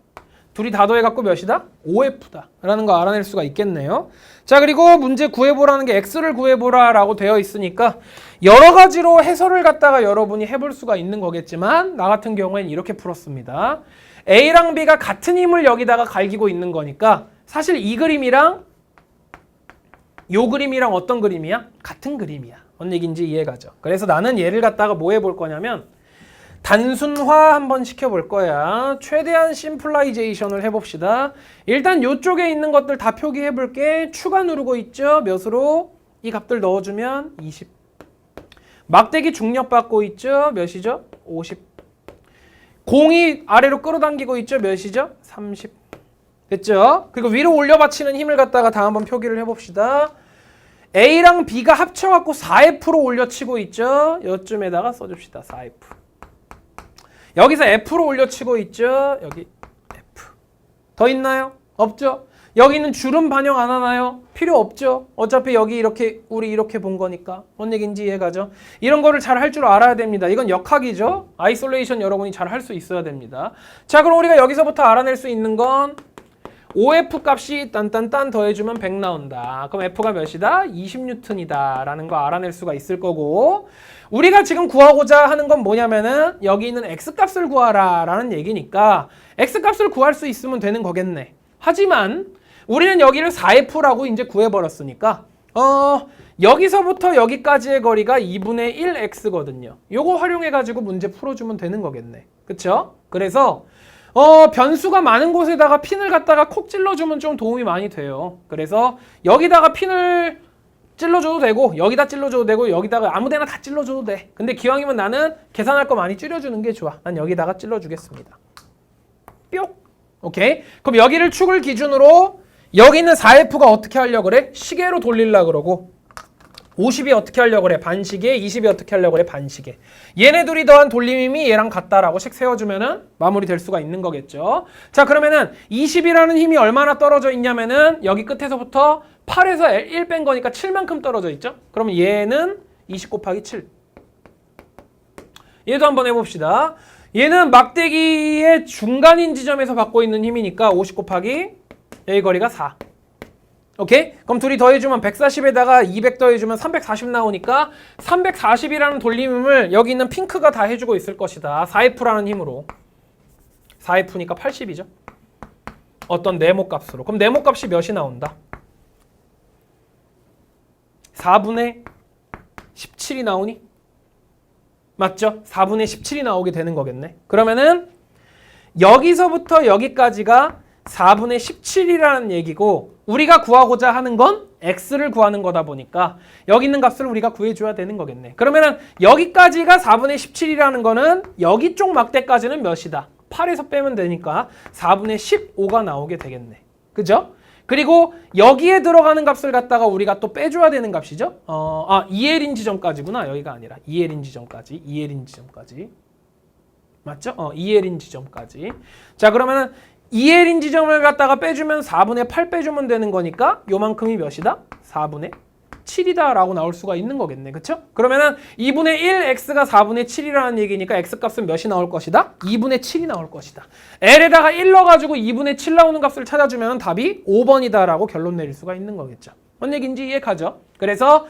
둘이 다 더해갖고 몇이다? 5F다 라는 거 알아낼 수가 있겠네요. 자 그리고 문제 구해보라는 게 X를 구해보라 라고 되어 있으니까 여러 가지로 해설을 갖다가 여러분이 해볼 수가 있는 거겠지만 나 같은 경우에는 이렇게 풀었습니다. A랑 B가 같은 힘을 여기다가 갈기고 있는 거니까 사실 이 그림이랑 요 그림이랑 어떤 그림이야? 같은 그림이야. 뭔 얘기인지 이해가죠? 그래서 나는 얘를 갖다가 뭐 해볼 거냐면 단순화 한번 시켜볼 거야. 최대한 심플라이제이션을 해봅시다. 일단 이쪽에 있는 것들 다 표기해볼게. 추가 누르고 있죠? 몇으로? 이 값들 넣어주면 20. 막대기 중력 받고 있죠? 몇이죠? 50. 공이 아래로 끌어당기고 있죠? 몇이죠? 30. 됐죠? 그리고 위로 올려 받치는 힘을 갖다가 다 한번 표기를 해봅시다. A랑 B가 합쳐갖고 4F로 올려치고 있죠? 요쯤에다가 써줍시다. 4F. 여기서 F로 올려치고 있죠? 여기 F. 더 있나요? 없죠? 여기는 주름 반영 안 하나요? 필요 없죠? 어차피 여기 이렇게 우리 이렇게 본 거니까. 뭔 얘기인지 이해가죠? 이런 거를 잘 할 줄 알아야 됩니다. 이건 역학이죠? 아이솔레이션 여러분이 잘 할 수 있어야 됩니다. 자, 그럼 우리가 여기서부터 알아낼 수 있는 건 OF 값이 딴딴딴 더해주면 100 나온다. 그럼 F가 몇이다? 20N이다 라는 거 알아낼 수가 있을 거고, 우리가 지금 구하고자 하는 건 뭐냐면은 여기 있는 X값을 구하라 라는 얘기니까 X값을 구할 수 있으면 되는 거겠네. 하지만 우리는 여기를 4F라고 이제 구해버렸으니까 여기서부터 여기까지의 거리가 2분의 1X거든요. 요거 활용해가지고 문제 풀어주면 되는 거겠네. 그쵸? 그래서 변수가 많은 곳에다가 핀을 갖다가 콕 찔러주면 좀 도움이 많이 돼요. 그래서 여기다가 핀을 찔러줘도 되고, 여기다 찔러줘도 되고, 여기다가 아무데나 다 찔러줘도 돼. 근데 기왕이면 나는 계산할 거 많이 줄여주는 게 좋아. 난 여기다가 찔러주겠습니다. 뿅! 오케이? 그럼 여기를 축을 기준으로 여기 있는 4F가 어떻게 하려고 그래? 시계로 돌리려고 그러고, 50이 어떻게 하려고 그래? 반시계. 20이 어떻게 하려고 그래? 반시계. 얘네 둘이 더한 돌림힘이 얘랑 같다라고 식 세워주면은 마무리 될 수가 있는 거겠죠. 자, 그러면은 20이라는 힘이 얼마나 떨어져 있냐면은 여기 끝에서부터 8에서 1 뺀 거니까 7만큼 떨어져 있죠. 그러면 얘는 20 곱하기 7. 얘도 한번 해봅시다. 얘는 막대기의 중간인 지점에서 받고 있는 힘이니까 50 곱하기 여기 거리가 4. 오케이? 그럼 둘이 더해주면 140에다가 200 더해주면 340 나오니까 340이라는 돌림힘을 여기 있는 핑크가 다 해주고 있을 것이다. 4F라는 힘으로. 4F니까 80이죠. 어떤 네모 값으로. 그럼 네모 값이 몇이 나온다? 4분의 17이 나오니? 맞죠? 4분의 17이 나오게 되는 거겠네. 그러면은 여기서부터 여기까지가 4분의 17이라는 얘기고, 우리가 구하고자 하는 건 x를 구하는 거다 보니까 여기 있는 값을 우리가 구해줘야 되는 거겠네. 그러면은 여기까지가 4분의 17이라는 거는 여기 쪽 막대까지는 몇이다? 8에서 빼면 되니까 4분의 15가 나오게 되겠네. 그죠? 그리고 여기에 들어가는 값을 갖다가 우리가 또 빼줘야 되는 값이죠. 2L인 지점까지구나. 여기가 아니라 2L인 지점까지. 2L인 지점까지. 맞죠? 2L인 지점까지. 자, 그러면은 2L인 지점을 갖다가 빼주면 4분의 8 빼주면 되는 거니까 요만큼이 몇이다? 4분의 7이다 라고 나올 수가 있는 거겠네. 그쵸? 그러면은 2분의 1 x가 4분의 7이라는 얘기니까 x값은 몇이 나올 것이다? 2분의 7이 나올 것이다. l에다가 1 넣어가지고 2분의 7 나오는 값을 찾아주면 답이 5번이다 라고 결론 내릴 수가 있는 거겠죠. 뭔 얘기인지 이해가죠? 그래서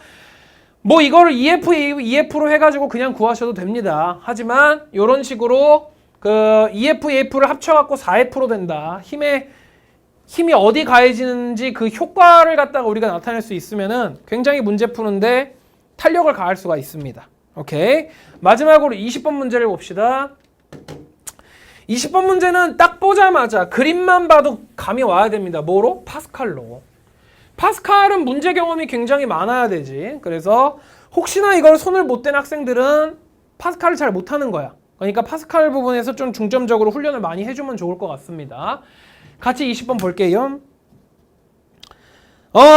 뭐 이거를 EF로 해가지고 그냥 구하셔도 됩니다. 하지만 이런 식으로 그 EF를 합쳐갖고 4F로 된다. 힘이 어디 가해지는지 그 효과를 갖다가 우리가 나타낼 수 있으면은 굉장히 문제 푸는데 탄력을 가할 수가 있습니다. 오케이. 마지막으로 20번 문제를 봅시다. 20번 문제는 딱 보자마자 그림만 봐도 감이 와야 됩니다. 뭐로? 파스칼로. 파스칼은 문제 경험이 굉장히 많아야 되지. 그래서 혹시나 이걸 손을 못 댄 학생들은 파스칼을 잘 못하는 거야. 그러니까 파스칼 부분에서 좀 중점적으로 훈련을 많이 해주면 좋을 것 같습니다. 같이 20번 볼게요.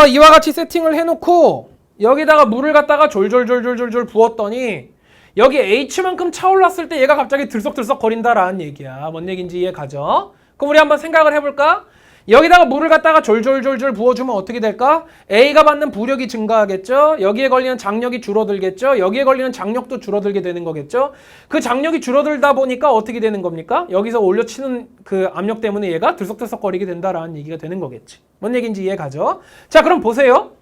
이와 같이 세팅을 해놓고 여기다가 물을 갖다가 졸졸졸졸졸 부었더니 여기 H만큼 차올랐을 때 얘가 갑자기 들썩들썩 거린다라는 얘기야. 뭔 얘기인지 이해가죠? 그럼 우리 한번 생각을 해볼까? 여기다가 물을 갖다가 졸졸졸졸 부어주면 어떻게 될까? A가 받는 부력이 증가하겠죠? 여기에 걸리는 장력이 줄어들겠죠? 여기에 걸리는 장력도 줄어들게 되는 거겠죠? 그 장력이 줄어들다 보니까 어떻게 되는 겁니까? 여기서 올려치는 그 압력 때문에 얘가 들썩들썩거리게 된다라는 얘기가 되는 거겠지. 뭔 얘기인지 이해가죠? 자, 그럼 보세요.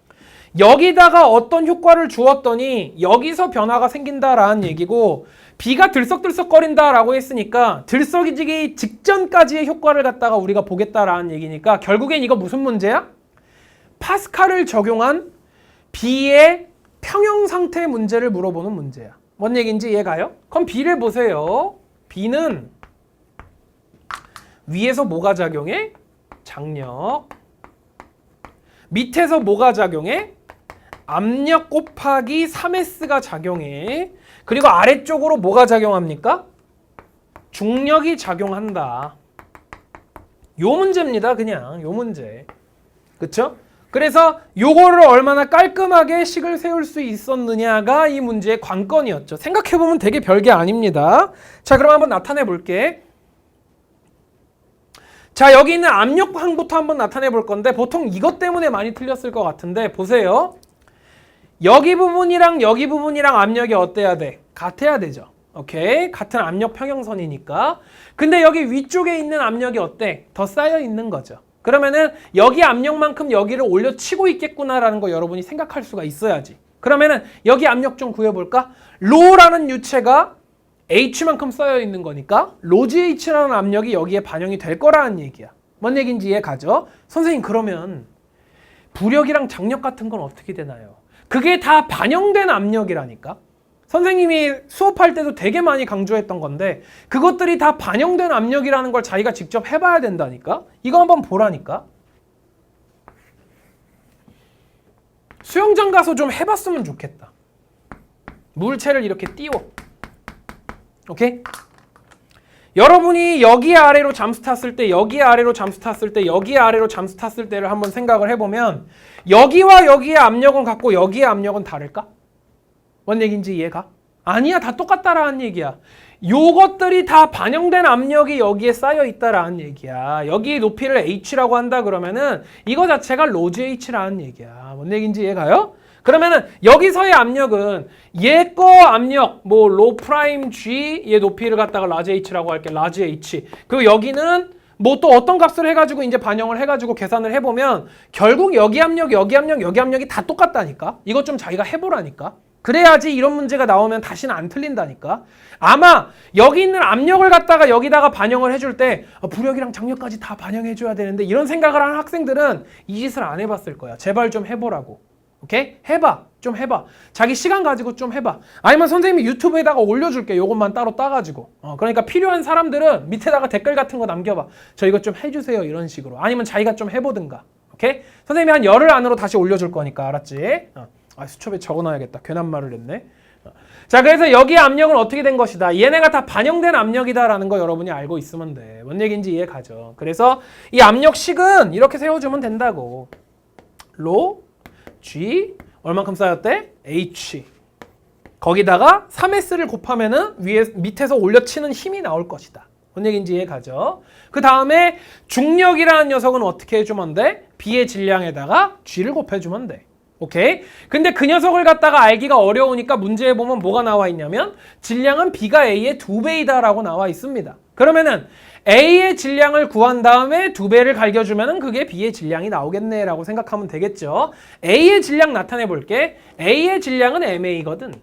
여기다가 어떤 효과를 주었더니 여기서 변화가 생긴다라는 얘기고, B가 들썩들썩거린다라고 했으니까 들썩이지기 직전까지의 효과를 갖다가 우리가 보겠다라는 얘기니까 결국엔 이거 무슨 문제야? 파스칼을 적용한 B의 평형 상태 문제를 물어보는 문제야. 뭔 얘기인지 이해가요? 그럼 B를 보세요. B는 위에서 뭐가 작용해? 장력. 밑에서 뭐가 작용해? 압력 곱하기 3S가 작용해. 그리고 아래쪽으로 뭐가 작용합니까? 중력이 작용한다. 요 문제입니다. 그냥 요 문제. 그쵸? 그래서 요거를 얼마나 깔끔하게 식을 세울 수 있었느냐가 이 문제의 관건이었죠. 생각해보면 되게 별게 아닙니다. 자, 그럼 한번 나타내 볼게. 자, 여기 있는 압력항부터 한번 나타내 볼 건데 보통 이것 때문에 많이 틀렸을 것 같은데 보세요. 여기 부분이랑 여기 부분이랑 압력이 어때야 돼? 같아야 되죠. 오케이? 같은 압력 평형선이니까. 근데 여기 위쪽에 있는 압력이 어때? 더 쌓여 있는 거죠. 그러면은 여기 압력만큼 여기를 올려치고 있겠구나라는 거 여러분이 생각할 수가 있어야지. 그러면은 여기 압력 좀 구해볼까? 로라는 유체가 H만큼 쌓여 있는 거니까 로지 H라는 압력이 여기에 반영이 될 거라는 얘기야. 뭔 얘기인지 이해 가죠? 선생님, 그러면 부력이랑 장력 같은 건 어떻게 되나요? 그게 다 반영된 압력이라니까. 선생님이 수업할 때도 되게 많이 강조했던 건데 그것들이 다 반영된 압력이라는 걸 자기가 직접 해봐야 된다니까. 이거 한번 보라니까. 수영장 가서 좀 해봤으면 좋겠다. 물체를 이렇게 띄워. 오케이? 여러분이 여기 아래로 잠수 탔을 때, 여기 아래로 잠수 탔을 때, 여기 아래로 잠수 탔을 때를 한번 생각을 해보면 여기와 여기의 압력은 같고 여기의 압력은 다를까? 뭔 얘기인지 이해가? 아니야, 다 똑같다라는 얘기야. 요것들이 다 반영된 압력이 여기에 쌓여 있다라는 얘기야. 여기 높이를 H라고 한다 그러면은 이거 자체가 로지 H라는 얘기야. 뭔 얘기인지 이해가요? 그러면은 여기서의 압력은 얘 거 압력 뭐 로 프라임 G 얘 높이를 갖다가 라지 H라고 할게. 라지 H. 그리고 여기는 뭐 또 어떤 값을 해가지고 이제 반영을 해가지고 계산을 해보면 결국 여기 압력, 여기 압력, 여기 압력이 다 똑같다니까. 이것 좀 자기가 해보라니까. 그래야지 이런 문제가 나오면 다시는 안 틀린다니까. 아마 여기 있는 압력을 갖다가 여기다가 반영을 해줄 때 부력이랑 장력까지 다 반영해줘야 되는데 이런 생각을 하는 학생들은 이 짓을 안 해봤을 거야. 제발 좀 해보라고. 오케이? 해봐. 좀 해봐. 자기 시간 가지고 좀 해봐. 아니면 선생님이 유튜브에다가 올려줄게. 요것만 따로 따가지고. 그러니까 필요한 사람들은 밑에다가 댓글 같은 거 남겨봐. 저 이거 좀 해주세요. 이런 식으로. 아니면 자기가 좀 해보든가. 오케이? 선생님이 한 열흘 안으로 다시 올려줄 거니까. 알았지? 수첩에 적어놔야겠다. 괜한 말을 했네. 자, 그래서 여기의 압력은 어떻게 된 것이다. 얘네가 다 반영된 압력이다라는 거 여러분이 알고 있으면 돼. 뭔 얘기인지 이해 가죠. 그래서 이 압력식은 이렇게 세워주면 된다고. 로 G 얼만큼 쌓였대? H. 거기다가 3S를 곱하면은 밑에서 올려치는 힘이 나올 것이다. 뭔 얘기인지 이해 가죠. 그 다음에 중력이라는 녀석은 어떻게 해주면 돼? B의 질량에다가 G를 곱해주면 돼. 오케이? 근데 그 녀석을 갖다가 알기가 어려우니까 문제에 보면 뭐가 나와 있냐면 질량은 B가 A의 2배이다 라고 나와 있습니다. 그러면은 A의 질량을 구한 다음에 2배를 갈겨주면은 그게 B의 질량이 나오겠네 라고 생각하면 되겠죠. A의 질량 나타내 볼게. A의 질량은 MA거든.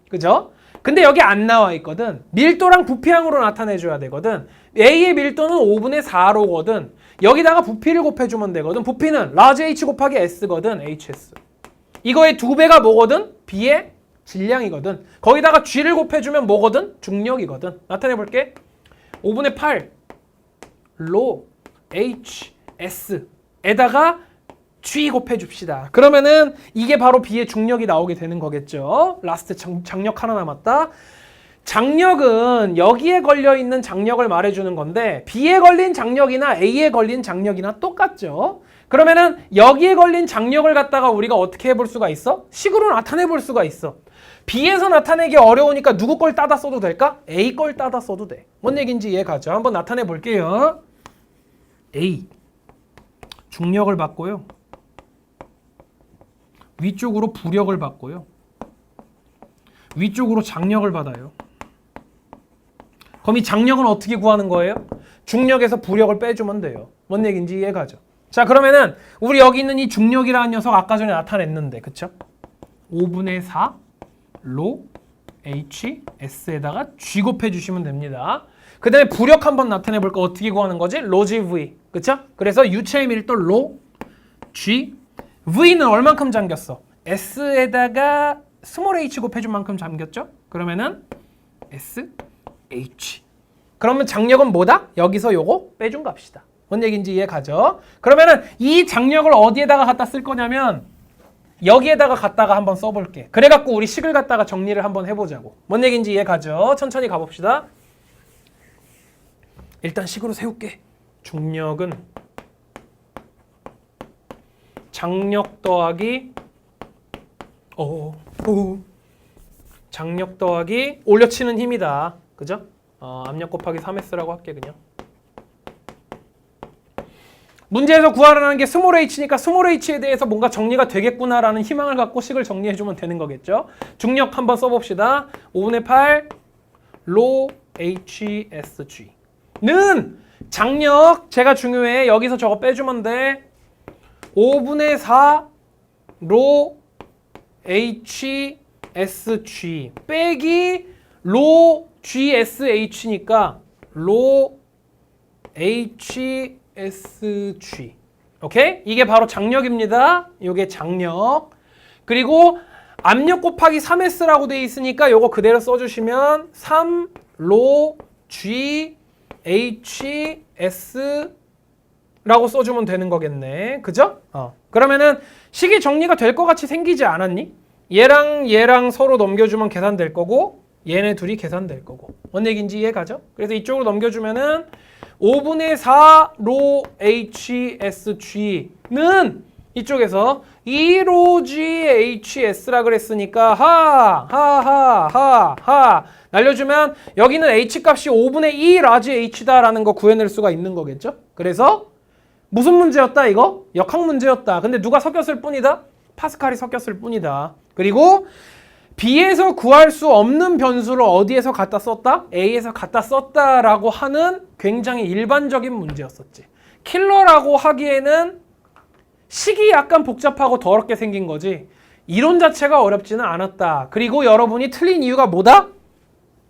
그죠? 근데 여기 안 나와 있거든. 밀도랑 부피항으로 나타내줘야 되거든. A의 밀도는 5분의 4로거든. 여기다가 부피를 곱해주면 되거든. 부피는 라지 H 곱하기 S거든. HS. 이거의 2배가 뭐거든? B의 질량이거든. 거기다가 G를 곱해주면 뭐거든? 중력이거든. 나타내볼게. 5분의 8 로 H S에다가 G 곱해줍시다. 그러면은 이게 바로 B의 중력이 나오게 되는 거겠죠. 라스트 장력 하나 남았다. 장력은 여기에 걸려있는 장력을 말해주는 건데 B에 걸린 장력이나 A에 걸린 장력이나 똑같죠. 그러면은 여기에 걸린 장력을 갖다가 우리가 어떻게 해볼 수가 있어? 식으로 나타내 볼 수가 있어. B에서 나타내기 어려우니까 누구 걸 따다 써도 될까? A 걸 따다 써도 돼. 뭔 얘기인지 이해 가죠? 한번 나타내 볼게요. A 중력을 받고요. 위쪽으로 부력을 받고요. 위쪽으로 장력을 받아요. 그럼 이 장력은 어떻게 구하는 거예요? 중력에서 부력을 빼주면 돼요. 뭔 얘기인지 이해 가죠? 자, 그러면은 우리 여기 있는 이 중력이라는 녀석 아까 전에 나타냈는데, 그쵸? 5분의 4 로 H S에다가 G 곱해주시면 됩니다. 그 다음에 부력 한번 나타내볼까? 어떻게 구하는 거지? 로지 V. 그쵸? 그래서 유체의 밀도 로 G V는 얼만큼 잠겼어? S에다가 스몰 h 곱해준 만큼 잠겼죠? 그러면은 S, H 그러면 장력은 뭐다? 여기서 요거 빼준 값이다. 뭔 얘기인지 이해 가죠? 그러면은 이 장력을 어디에다가 갖다 쓸 거냐면 여기에다가 갖다가 한번 써볼게. 그래갖고 우리 식을 갖다가 정리를 한번 해보자고. 뭔 얘기인지 이해 가죠? 천천히 가봅시다. 일단 식으로 세울게. 중력은 장력 더하기 장력 더하기 올려치는 힘이다. 그죠? 압력 곱하기 3S라고 할게 그냥. 문제에서 구하라는 게 스몰 h니까 스몰 h에 대해서 뭔가 정리가 되겠구나라는 희망을 갖고 식을 정리해주면 되는 거겠죠. 중력 한번 써봅시다. 5분의 8 로 HSG는 장력 제가 중요해. 여기서 저거 빼주면 돼. 5분의 4 로 HSG 빼기 로 GSH니까 로 HSG. 오케이? 이게 바로 장력입니다. 이게 장력. 그리고 압력 곱하기 3S라고 돼 있으니까 요거 그대로 써주시면 3 로 GHS라고 써주면 되는 거겠네. 그죠? 그러면은 식이 정리가 될 것 같이 생기지 않았니? 얘랑 얘랑 서로 넘겨주면 계산될 거고 얘네 둘이 계산될 거고. 뭔 얘기인지 이해 가죠? 그래서 이쪽으로 넘겨주면은 5분의 4 로 HSG는 이쪽에서 2로 GHS라 그랬으니까 하 날려주면 여기는 H값이 5분의 2 라지 H다라는 거 구해낼 수가 있는 거겠죠? 그래서 무슨 문제였다 이거? 역학 문제였다. 근데 누가 섞였을 뿐이다? 파스칼이 섞였을 뿐이다. 그리고 B에서 구할 수 없는 변수를 어디에서 갖다 썼다? A에서 갖다 썼다라고 하는 굉장히 일반적인 문제였었지. 킬러라고 하기에는 식이 약간 복잡하고 더럽게 생긴 거지 이론 자체가 어렵지는 않았다. 그리고 여러분이 틀린 이유가 뭐다?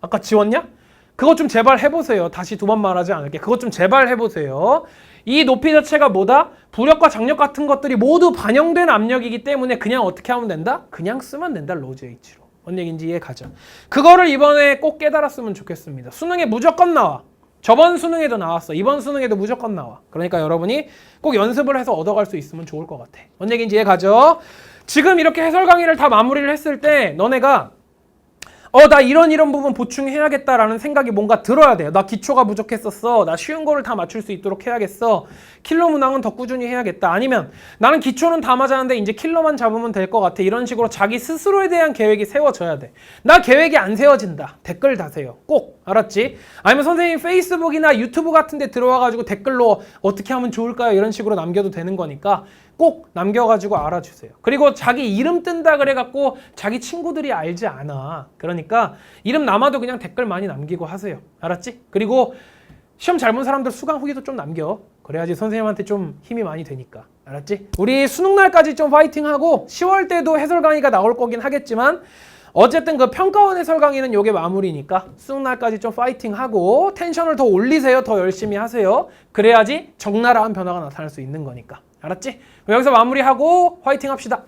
아까 지웠냐? 그것 좀 제발 해보세요. 다시 두 번 말하지 않을게. 그것 좀 제발 해보세요. 이 높이 자체가 뭐다? 부력과 장력 같은 것들이 모두 반영된 압력이기 때문에 그냥 어떻게 하면 된다? 그냥 쓰면 된다. 로즈 H로. 뭔 얘기인지 이해 가죠? 그거를 이번에 꼭 깨달았으면 좋겠습니다. 수능에 무조건 나와. 저번 수능에도 나왔어. 이번 수능에도 무조건 나와. 그러니까 여러분이 꼭 연습을 해서 얻어갈 수 있으면 좋을 것 같아. 뭔 얘기인지 이해 가죠? 지금 이렇게 해설 강의를 다 마무리를 했을 때 너네가 나 이런 부분 보충해야겠다라는 생각이 뭔가 들어야 돼요. 나 기초가 부족했었어. 나 쉬운 거를 다 맞출 수 있도록 해야겠어. 킬러 문항은 더 꾸준히 해야겠다. 아니면 나는 기초는 다 맞았는데 이제 킬러만 잡으면 될 것 같아. 이런 식으로 자기 스스로에 대한 계획이 세워져야 돼. 나 계획이 안 세워진다. 댓글 다세요. 꼭. 알았지? 아니면 선생님 페이스북이나 유튜브 같은 데 들어와가지고 댓글로 어떻게 하면 좋을까요? 이런 식으로 남겨도 되는 거니까 꼭 남겨가지고 알아주세요. 그리고 자기 이름 뜬다 그래갖고 자기 친구들이 알지 않아. 그러니까 이름 남아도 그냥 댓글 많이 남기고 하세요. 알았지? 그리고 시험 잘 본 사람들 수강 후기도 좀 남겨. 그래야지 선생님한테 좀 힘이 많이 되니까. 알았지? 우리 수능날까지 좀 파이팅하고 10월 때도 해설 강의가 나올 거긴 하겠지만 어쨌든 그 평가원 해설 강의는 요게 마무리니까 수능날까지 좀 파이팅하고 텐션을 더 올리세요. 더 열심히 하세요. 그래야지 적나라한 변화가 나타날 수 있는 거니까. 알았지? 여기서 마무리하고 화이팅 합시다.